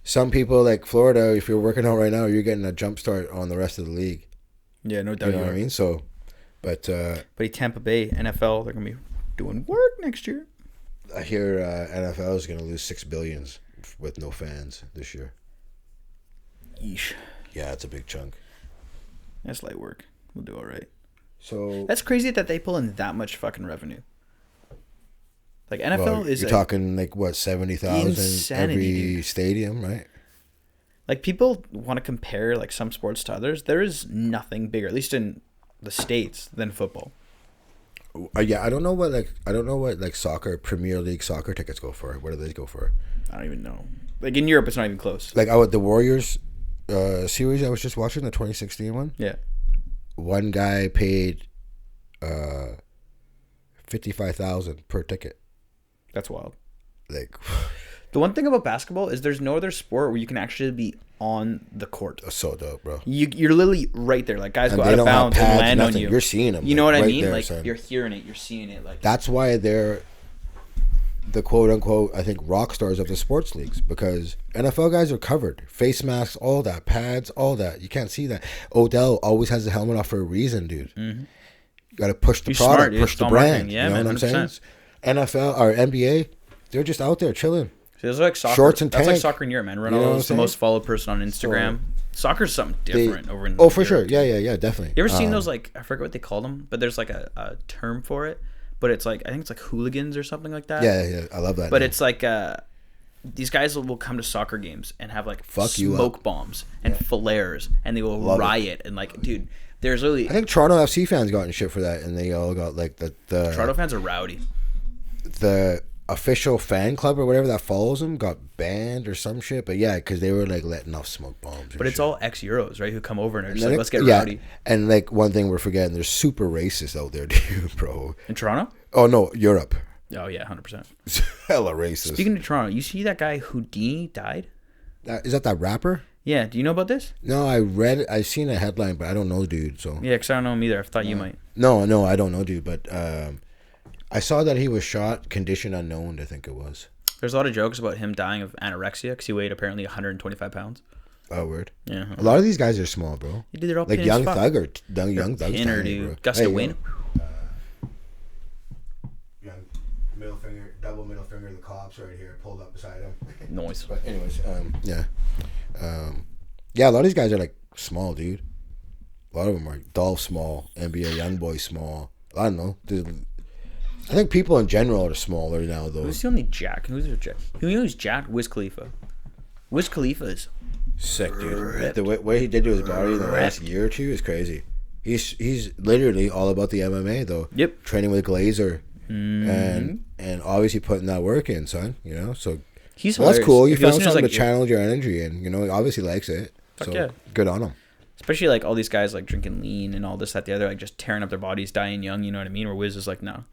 some people like Florida, if you're working out right now, you're getting a jump start on the rest of the league. Yeah, no doubt. You know what I mean? So, but Tampa Bay NFL, they're gonna be doing work next year. I hear NFL is going to lose $6 billion with no fans this year. Yeesh. Yeah, it's a big chunk. That's light work. We'll do all right. So that's crazy that they pull in that much fucking revenue. Like NFL is you're talking like what 70,000 every dude. stadium, right? Like people want to compare like some sports to others. There is nothing bigger, at least in the States, than football. Yeah, I don't know what like soccer Premier League soccer tickets go for. What do they go for? I don't even know. Like in Europe, it's not even close. Like the Warriors series I was just watching, the 2016 one. Yeah. One guy paid $55,000 per ticket. That's wild. Like the one thing about basketball is there's no other sport where you can actually be on the court. That's so dope, bro. You're literally right there. Like guys and go out of bounds and land nothing. on you. You're seeing them. You know what I right mean? There, like son. you're hearing it. You're seeing it. Like that's why they're the quote unquote I think rock stars of the sports leagues, because NFL guys are covered, face masks, all that, pads, all that. You can't see that. Odell always has the helmet off for a reason, dude. Mm-hmm. You got to push the product, push the brand. Yeah, you know what I'm saying? NFL or NBA, they're just out there chilling. So it's like soccer. Shorts and that's tank. like soccer in Europe, man. Ronaldo's the most followed person on Instagram. Soccer's something different over in Oh, for Europe. sure. Yeah, definitely. You ever seen those, like, I forget what they call them, but there's like a term for it, but it's like, I think it's like hooligans or something like that. Yeah, I love that. But it's like these guys will come to soccer games and have like smoke bombs and flares, and they will riot and like, dude, there's really. I think Toronto FC fans got in shit for that, and they all got like the Toronto fans are rowdy. The official fan club or whatever that follows them got banned or some shit, but yeah, because they were like letting off smoke bombs. But it's all ex-Euros, right? Who come over and are just like, let's get rowdy. And like one thing we're forgetting, there's super racist out there, dude, bro. In Toronto? Oh no, Europe. Oh yeah, 100%. Hella racist. Speaking of Toronto, you see that guy Houdini died? Is that rapper? Yeah. Do you know about this? No, I seen a headline, but I don't know, dude. So yeah, because I don't know him either. I thought you might. No, I don't know, dude. But I saw that he was shot, condition unknown, I think it was. There's a lot of jokes about him dying of anorexia because he weighed apparently 125 pounds. Oh, weird. Yeah. A lot of these guys are small, bro. Yeah, dude, they're all like Young Thug or Young Thug's Pinner, tiny, dude. bro. Gustin Wayne. Middle finger, double middle finger to the cops right here, pulled up beside him. Noise. But anyways, yeah. Yeah, a lot of these guys are like small, dude. A lot of them are Dolph small, NBA Youngboy small. I don't know. I think people in general are smaller now, though. Who's the only Jack? Who's Jack? Wiz Khalifa. Wiz Khalifa is sick, dude. The way he did to his body in the last year or two is crazy. He's literally all about the MMA, though. Yep. Training with Glazer. And obviously putting that work in, son. You know, so that's cool. You found something to channel your energy in. You know, he obviously likes it. Fuck so yeah. Good on him. Especially like all these guys like drinking lean and all this, that, the other, like just tearing up their bodies, dying young. You know what I mean? Where Wiz is like, no.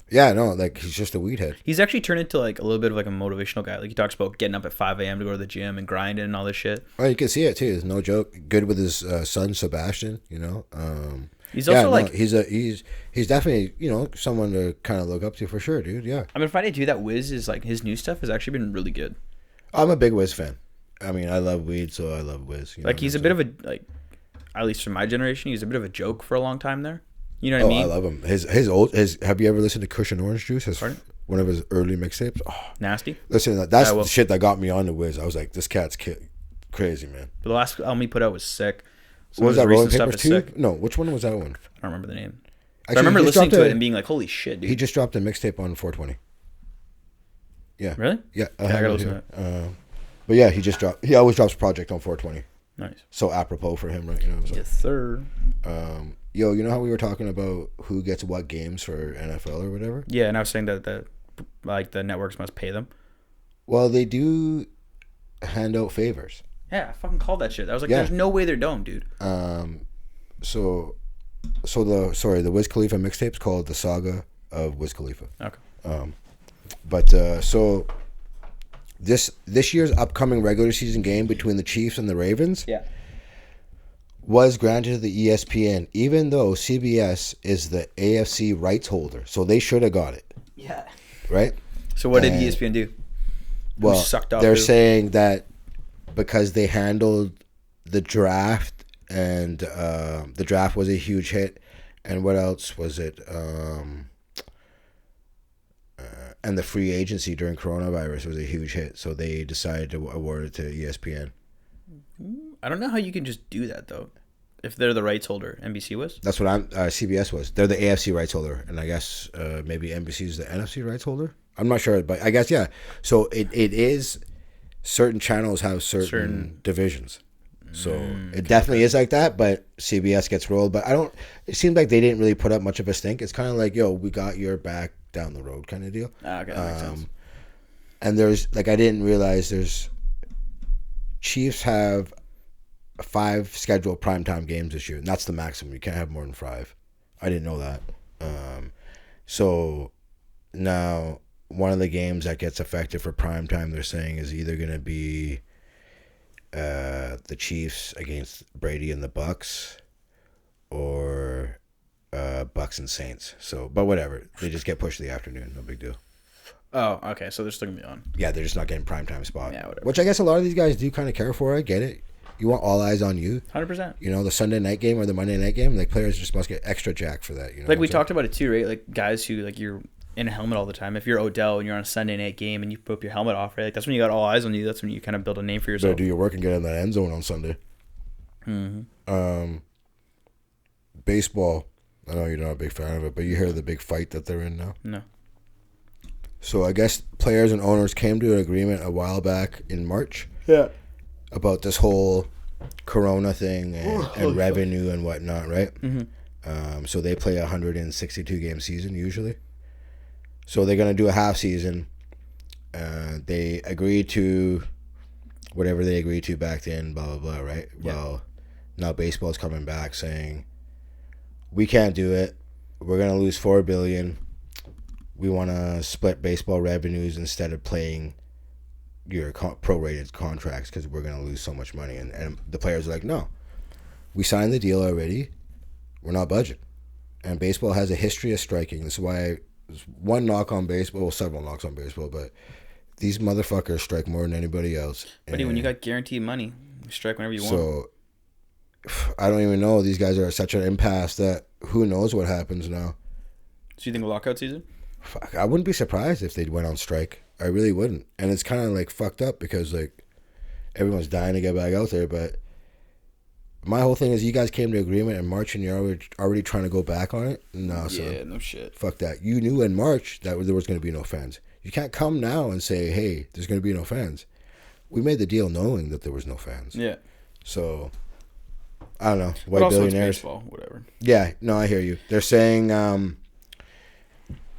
Yeah, no, like he's just a weed head. He's actually turned into like a little bit of like a motivational guy. Like he talks about getting up at 5 a.m. to go to the gym and grinding and all this shit. Well, you can see it too. It's no joke. Good with his son Sebastian. You know. He's also he's definitely, you know, someone to kind of look up to for sure, dude. Yeah. I'm finding too that Wiz is like his new stuff has actually been really good. I'm a big Wiz fan. I mean, I love weed, so I love Wiz. Like he's a bit of a like, at least from my generation, he's a bit of a joke for a long time there. You know what I mean? I love him. His have you ever listened to Kush and Orange Juice? One of his early mixtapes. Oh, nasty. Listen, that's the shit that got me on the Wiz. I was like, this cat's crazy, man. But the last album he put out was sick. What was that, Rolling Papers 2? No, which one was that one? I don't remember the name. Actually, I remember listening to it and being like, holy shit, dude. He just dropped a mixtape on 420. Yeah. Really? Yeah. I gotta listen to it. But yeah, he always drops project on 420. Nice. So apropos for him, right? You know what I'm saying? Yes, sir. Yo, you know how we were talking about who gets what games for NFL or whatever? Yeah, and I was saying that the networks must pay them. Well, they do hand out favors. Yeah, I fucking called that shit. I was like, there's no way they're dumb, dude. So the Wiz Khalifa mixtape's called The Saga of Wiz Khalifa. Okay. So this year's upcoming regular season game between the Chiefs and the Ravens was granted to the ESPN, even though CBS is the AFC rights holder. So they should have got it. Yeah. Right? So what did ESPN do? Well, they're saying that because they handled the draft and the draft was a huge hit. And what else was it? And the free agency during coronavirus was a huge hit. So they decided to award it to ESPN. I don't know how you can just do that, though. If they're the rights holder, NBC was? That's what CBS was. They're the AFC rights holder. And I guess maybe NBC is the NFC rights holder? I'm not sure, but I guess, yeah. So it is, certain channels have certain divisions. So it definitely is like that, but CBS gets rolled. But it seems like they didn't really put up much of a stink. It's kind of like, yo, we got your back down the road kind of deal. Okay, that makes sense. And there's, like, I didn't realize Chiefs have 5 scheduled primetime games this year, and that's the maximum. You can't have more than 5. I didn't know that. So now one of the games that gets affected for primetime, they're saying, is either going to be the Chiefs against Brady and the Bucks, or Bucks and Saints. So, but whatever, they just get pushed to the afternoon. No big deal. Oh, okay. So they're still gonna be on. Yeah, they're just not getting primetime spot. Yeah, whatever. Which I guess a lot of these guys do kind of care for. I get it. You want all eyes on you. 100%. You know, the Sunday night game or the Monday night game, like, players just must get extra jack for that. You know, like we talked about it too, right? Like guys who, like, you're in a helmet all the time. If you're Odell and you're on a Sunday night game and you put your helmet off, right? Like, that's when you got all eyes on you. That's when you kind of build a name for yourself. Better do your work and get in that end zone on Sunday. Baseball. I know you're not a big fan of it, but you hear the big fight that they're in now? No. So I guess players and owners came to an agreement a while back in March. Yeah. About this whole Corona thing and revenue and whatnot, right? So they play a 162 game season usually. So they're gonna do a half season. They agreed to whatever they agreed to back then, blah blah blah, right? Yeah. Well, now baseball's coming back saying we can't do it. We're gonna lose $4 billion. We want to split baseball revenues instead of playing your prorated contracts because we're going to lose so much money. And the players are like, no, we signed the deal already. We're not budget. And baseball has a history of striking. That's why there's one knock on baseball, well, several knocks on baseball, but these motherfuckers strike more than anybody else. Buddy, when you got guaranteed money, you strike whenever you want. So I don't even know. These guys are at such an impasse that who knows what happens now. So you think a lockout season? Fuck, I wouldn't be surprised if they went on strike. I really wouldn't. And it's kind of like fucked up because, like, everyone's dying to get back out there. But my whole thing is, you guys came to agreement in March and you're already trying to go back on it? No, son. Yeah, no shit. Fuck that. You knew in March that there was going to be no fans. You can't come now and say, hey, there's going to be no fans. We made the deal knowing that there was no fans. Yeah. So, I don't know. White billionaires. It's baseball, whatever. Yeah, no, I hear you. They're saying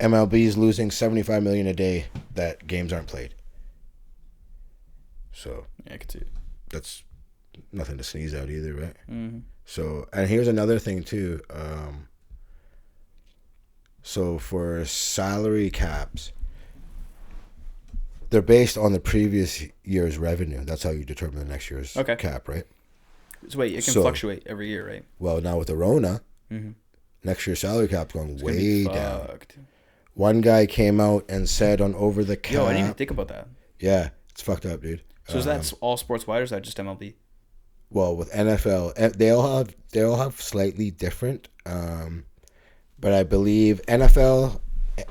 MLB is losing $75 million a day that games aren't played. So yeah, I can see it. That's nothing to sneeze at either, right? Mm-hmm. So, and here's another thing too. So for salary caps, they're based on the previous year's revenue. That's how you determine the next year's cap, right? So wait, it can fluctuate every year, right? Well, now with the Rona, next year's salary cap's going way down. One guy came out and said on Over the Cap. Yo, I didn't even think about that. Yeah, it's fucked up, dude. So is that all sports wide or is that just MLB? Well, with NFL, they all have slightly different. But I believe NFL,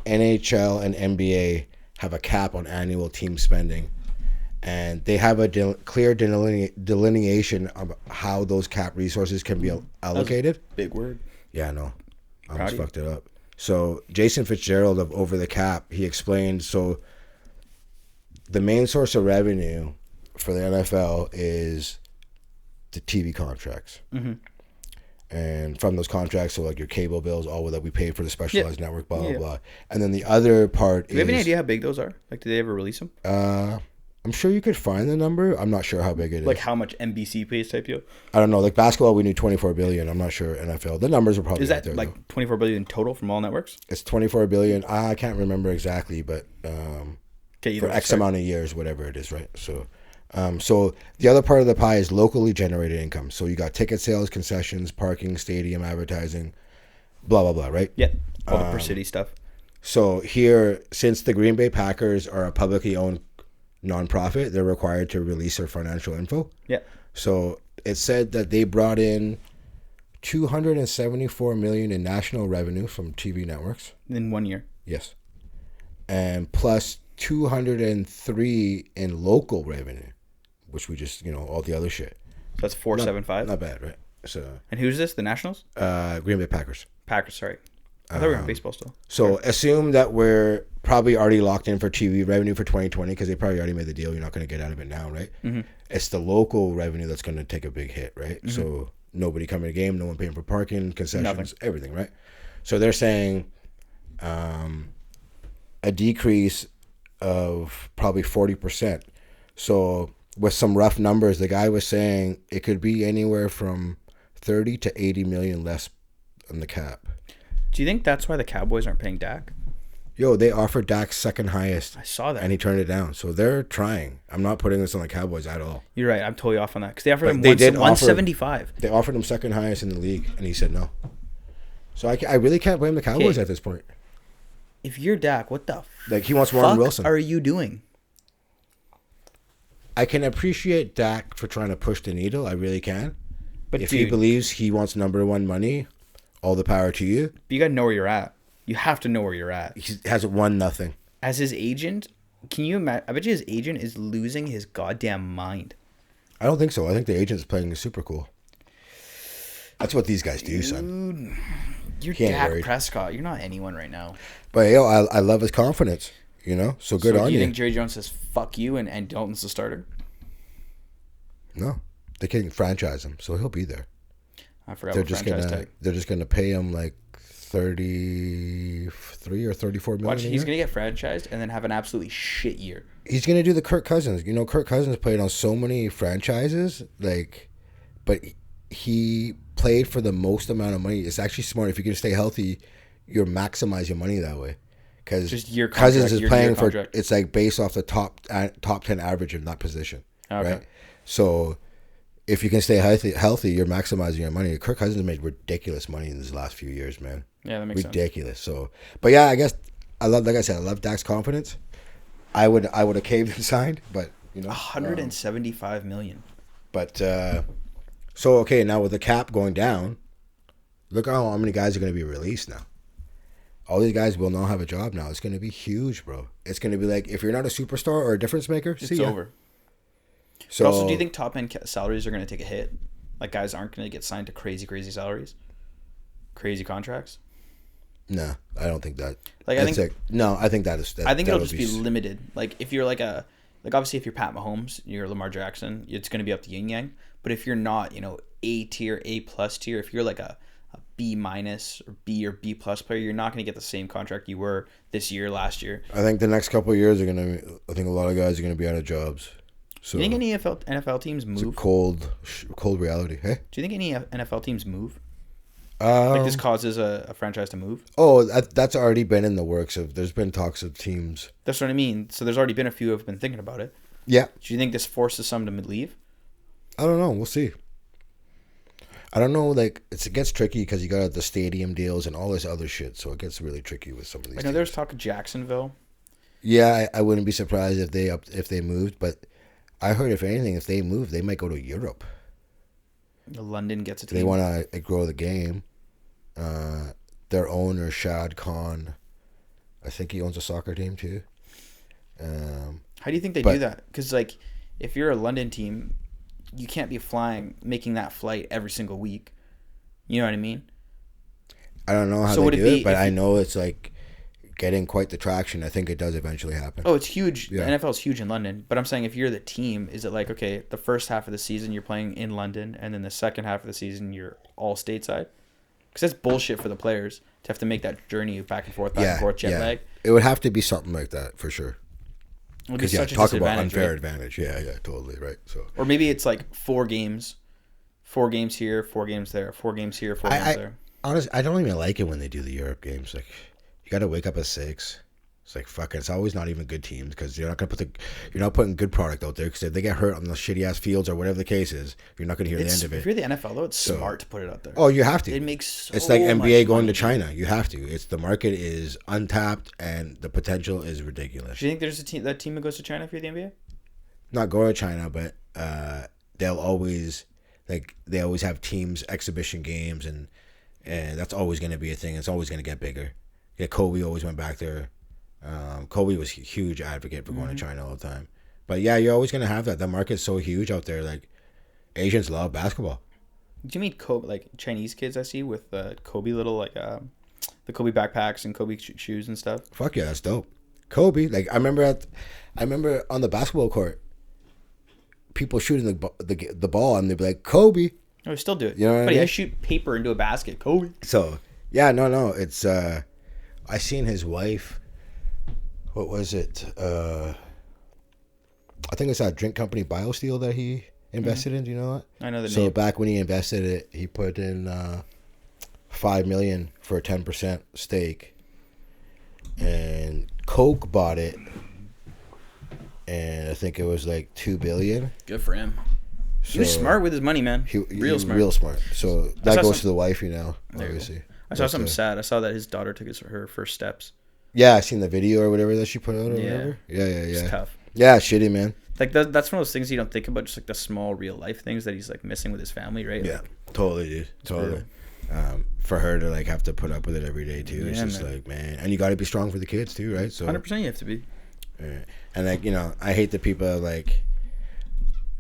NHL, and NBA have a cap on annual team spending, and they have a clear delineation of how those cap resources can be allocated. Big word. Yeah, I know. I almost fucked it up. So Jason Fitzgerald of Over the Cap, he explained, so the main source of revenue for the NFL is the TV contracts. And from those contracts, so like your cable bills, all that we pay for the specialized network, blah, blah, blah. And then the other part Do you have any idea how big those are? Like, did they ever release them? I'm sure you could find the number. I'm not sure how big it is. Like how much NBC pays type deal? I don't know. Like basketball, we knew 24 billion. I'm not sure NFL. The numbers are probably Is out that there, like though. 24 billion total from all networks? It's 24 billion. I can't remember exactly, but Okay, for X amount of years, whatever it is, right? So, so the other part of the pie is locally generated income. So you got ticket sales, concessions, parking, stadium advertising, blah blah blah, right? Yeah, all the per city stuff. So here, since the Green Bay Packers are a publicly owned nonprofit, they're required to release their financial info. Yeah. So it said that they brought in 274 million in national revenue from TV networks. In 1 year. Yes. And plus 203 in local revenue, which we just, all the other shit. So that's 475. Not bad, right? So And who's this? The Nationals? Green Bay Packers. Packers, sorry. I thought we were on baseball still. So assume that we're probably already locked in for TV revenue for 2020 because they probably already made the deal. You're not going to get out of it now, right? Mm-hmm. It's the local revenue that's going to take a big hit, right? Mm-hmm. So nobody coming to the game, no one paying for parking, concessions, everything, right? So they're saying a decrease of probably 40%. So with some rough numbers, the guy was saying it could be anywhere from 30 to 80 million less on the cap. Do you think that's why the Cowboys aren't paying Dak? Yo, they offered Dak's second highest. I saw that. And he turned it down. So they're trying. I'm not putting this on the Cowboys at all. You're right. I'm totally off on that. Because they offered him 175. They offered him second highest in the league, and he said no. So I really can't blame the Cowboys at this point. If you're Dak, what the he wants Warren Wilson. Are you doing? I can appreciate Dak for trying to push the needle. I really can. But if he believes he wants number one money, all the power to you. But you got to know where you're at. You have to know where you're at. He hasn't won nothing. As his agent, can you imagine? I bet you his agent is losing his goddamn mind. I don't think so. I think the agent is playing super cool. That's what these guys do, son. You're Dak Prescott. You're not anyone right now. But yo, I love his confidence. So good on you. Do you think Jerry Jones says fuck you and Dalton's the starter? No, they can't franchise him, so he'll be there. I forgot what franchise tag. They're just gonna pay him like 33 or 34 million. Watch, he's gonna get franchised and then have an absolutely shit year. He's gonna do the Kirk Cousins. Kirk Cousins played on so many franchises, but he played for the most amount of money. It's actually smart if you can stay healthy. You're maximize your money that way. Because Cousins is playing for, it's like based off the top 10 average in that position, right? So if you can stay healthy, you're maximizing your money. Kirk Cousins made ridiculous money in these last few years, man. Yeah, that makes ridiculous. So, but yeah, I guess like I said, I love Dak's confidence. I would have caved and signed, but 175 million. But so okay, now with the cap going down, look how many guys are going to be released now. All these guys will not have a job now. It's going to be huge, bro. It's going to be like, if you're not a superstar or a difference maker, it's over. So, but also, do you think top end salaries are going to take a hit? Like, guys aren't going to get signed to crazy salaries, crazy contracts. No, I don't think that. I think that is. I think it'll just be limited. Like, if you're obviously, if you're Pat Mahomes, you're Lamar Jackson, it's going to be up to yin yang. But if you're not, A tier, A plus tier, if you're like a B minus or B or B plus player, you're not going to get the same contract you were this year, last year. I think the next couple of years I think a lot of guys are going to be out of jobs. So do you think any NFL teams move? It's a cold reality. Hey, do you think any NFL teams move? Like this causes a franchise to move? Oh, that's already been in the works. There's been talks of teams. That's what I mean. So there's already been a few who have been thinking about it. Yeah. Do you think this forces some to leave? I don't know. We'll see. I don't know. Like, it gets tricky because you got the stadium deals and all this other shit. So it gets really tricky with some of these. I know there's talk of Jacksonville. Yeah, I wouldn't be surprised if they moved. But I heard if anything, if they move, they might go to Europe. London gets a team. They want to grow the game. Their owner Shad Khan, I think he owns a soccer team too. How do you think they do that? Because if you're a London team, you can't be making that flight every single week. You know what I mean? I don't know how they do it, but I know it's getting quite the traction. I think it does eventually happen. Oh, it's huge. Yeah. The NFL is huge in London. But I'm saying if you're the team, is it okay, the first half of the season you're playing in London, and then the second half of the season you're all stateside? Because that's bullshit for the players to have to make that journey back and forth, jet lag. It would have to be something like that for sure. It'll be Because such a talk about disadvantage, unfair right? advantage. Yeah, totally right. So Or maybe it's like 4 games here, 4 games there, 4 games here, 4 games there. honestly, I don't even like it when they do the Europe games. Like, you got to wake up at 6. It's like fucking. It's always not even good teams because you're not putting good product out there. Because if they get hurt on the shitty ass fields or whatever the case is, you're not gonna hear the end of it. If you're the NFL though, it's smart to put it out there. Oh, you have to. It makes so It's like NBA much going money. to China. You have to. It's the market is untapped and the potential is ridiculous. Do you think there's a team that goes to China for the NBA? Not going to China, but they'll always they always have teams exhibition games and that's always going to be a thing. It's always going to get bigger. Yeah, Kobe always went back there. Kobe was a huge advocate for going to China all the time. But yeah, you're always going to have that. The market's so huge out there. Like, Asians love basketball. Did you meet Kobe, like Chinese kids I see with Kobe little the Kobe backpacks and Kobe shoes and stuff? Fuck yeah, that's dope. Kobe, like I remember on the basketball court, people shooting the ball and they'd be like, Kobe. Oh, we still do it. You know what I Buddy, mean? I shoot paper into a basket. Kobe. So yeah, no, it's I seen his wife. What was it? I think it's that drink company BioSteel that he invested in. Do you know that? I know the So name. back when he invested it, he put in $5 million for a 10% stake, and Coke bought it, and I think it was like $2 billion. Good for him. So He was smart with his money, man. Real smart. Real smart. So that saw goes some- to the wifey now, There you go. obviously. I saw That's something the- sad. I saw that his daughter took her first steps. Yeah, I seen the video or whatever that she put out or Yeah. whatever. Yeah. It's tough. Yeah, shitty, man. Like that's one of those things you don't think about, just like the small real life things that he's like missing with his family, right? Yeah, Like, totally, dude. Totally. For her to like have to put up with it every day too, it's Yeah, just man. like, man, and you got to be strong for the kids too, right? So 100% you have to be. yeah. And like, you know, I hate the people like,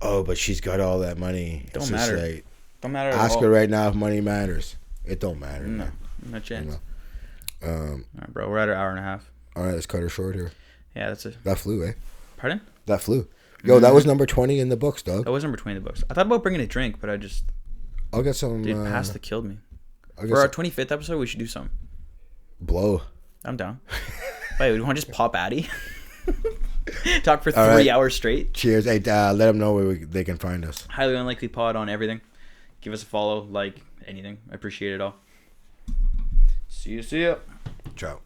oh, but she's got all that money. Don't It's just matter. like, Don't matter. ask at all. her right now if money matters. It don't matter. No, man. not a chance. You know? All right, bro. We're at an hour and a half. All right, let's cut her short here. Yeah, that's it. That flew, eh? Pardon? That flew. Yo, that was number 20 in the books, dog. That was number 20 in the books. I thought about bringing a drink, but I just I'll get some. dude, pasta killed me. I'll get For our some 25th episode, we should do something. blow. I'm down. Wait, you want to just pop Addy? Talk for All 3 right. hours straight. Cheers. Hey, let them know where they can find us. Highly Unlikely Pod on everything. Give us a follow, like anything. I appreciate it all. See ya. Ciao.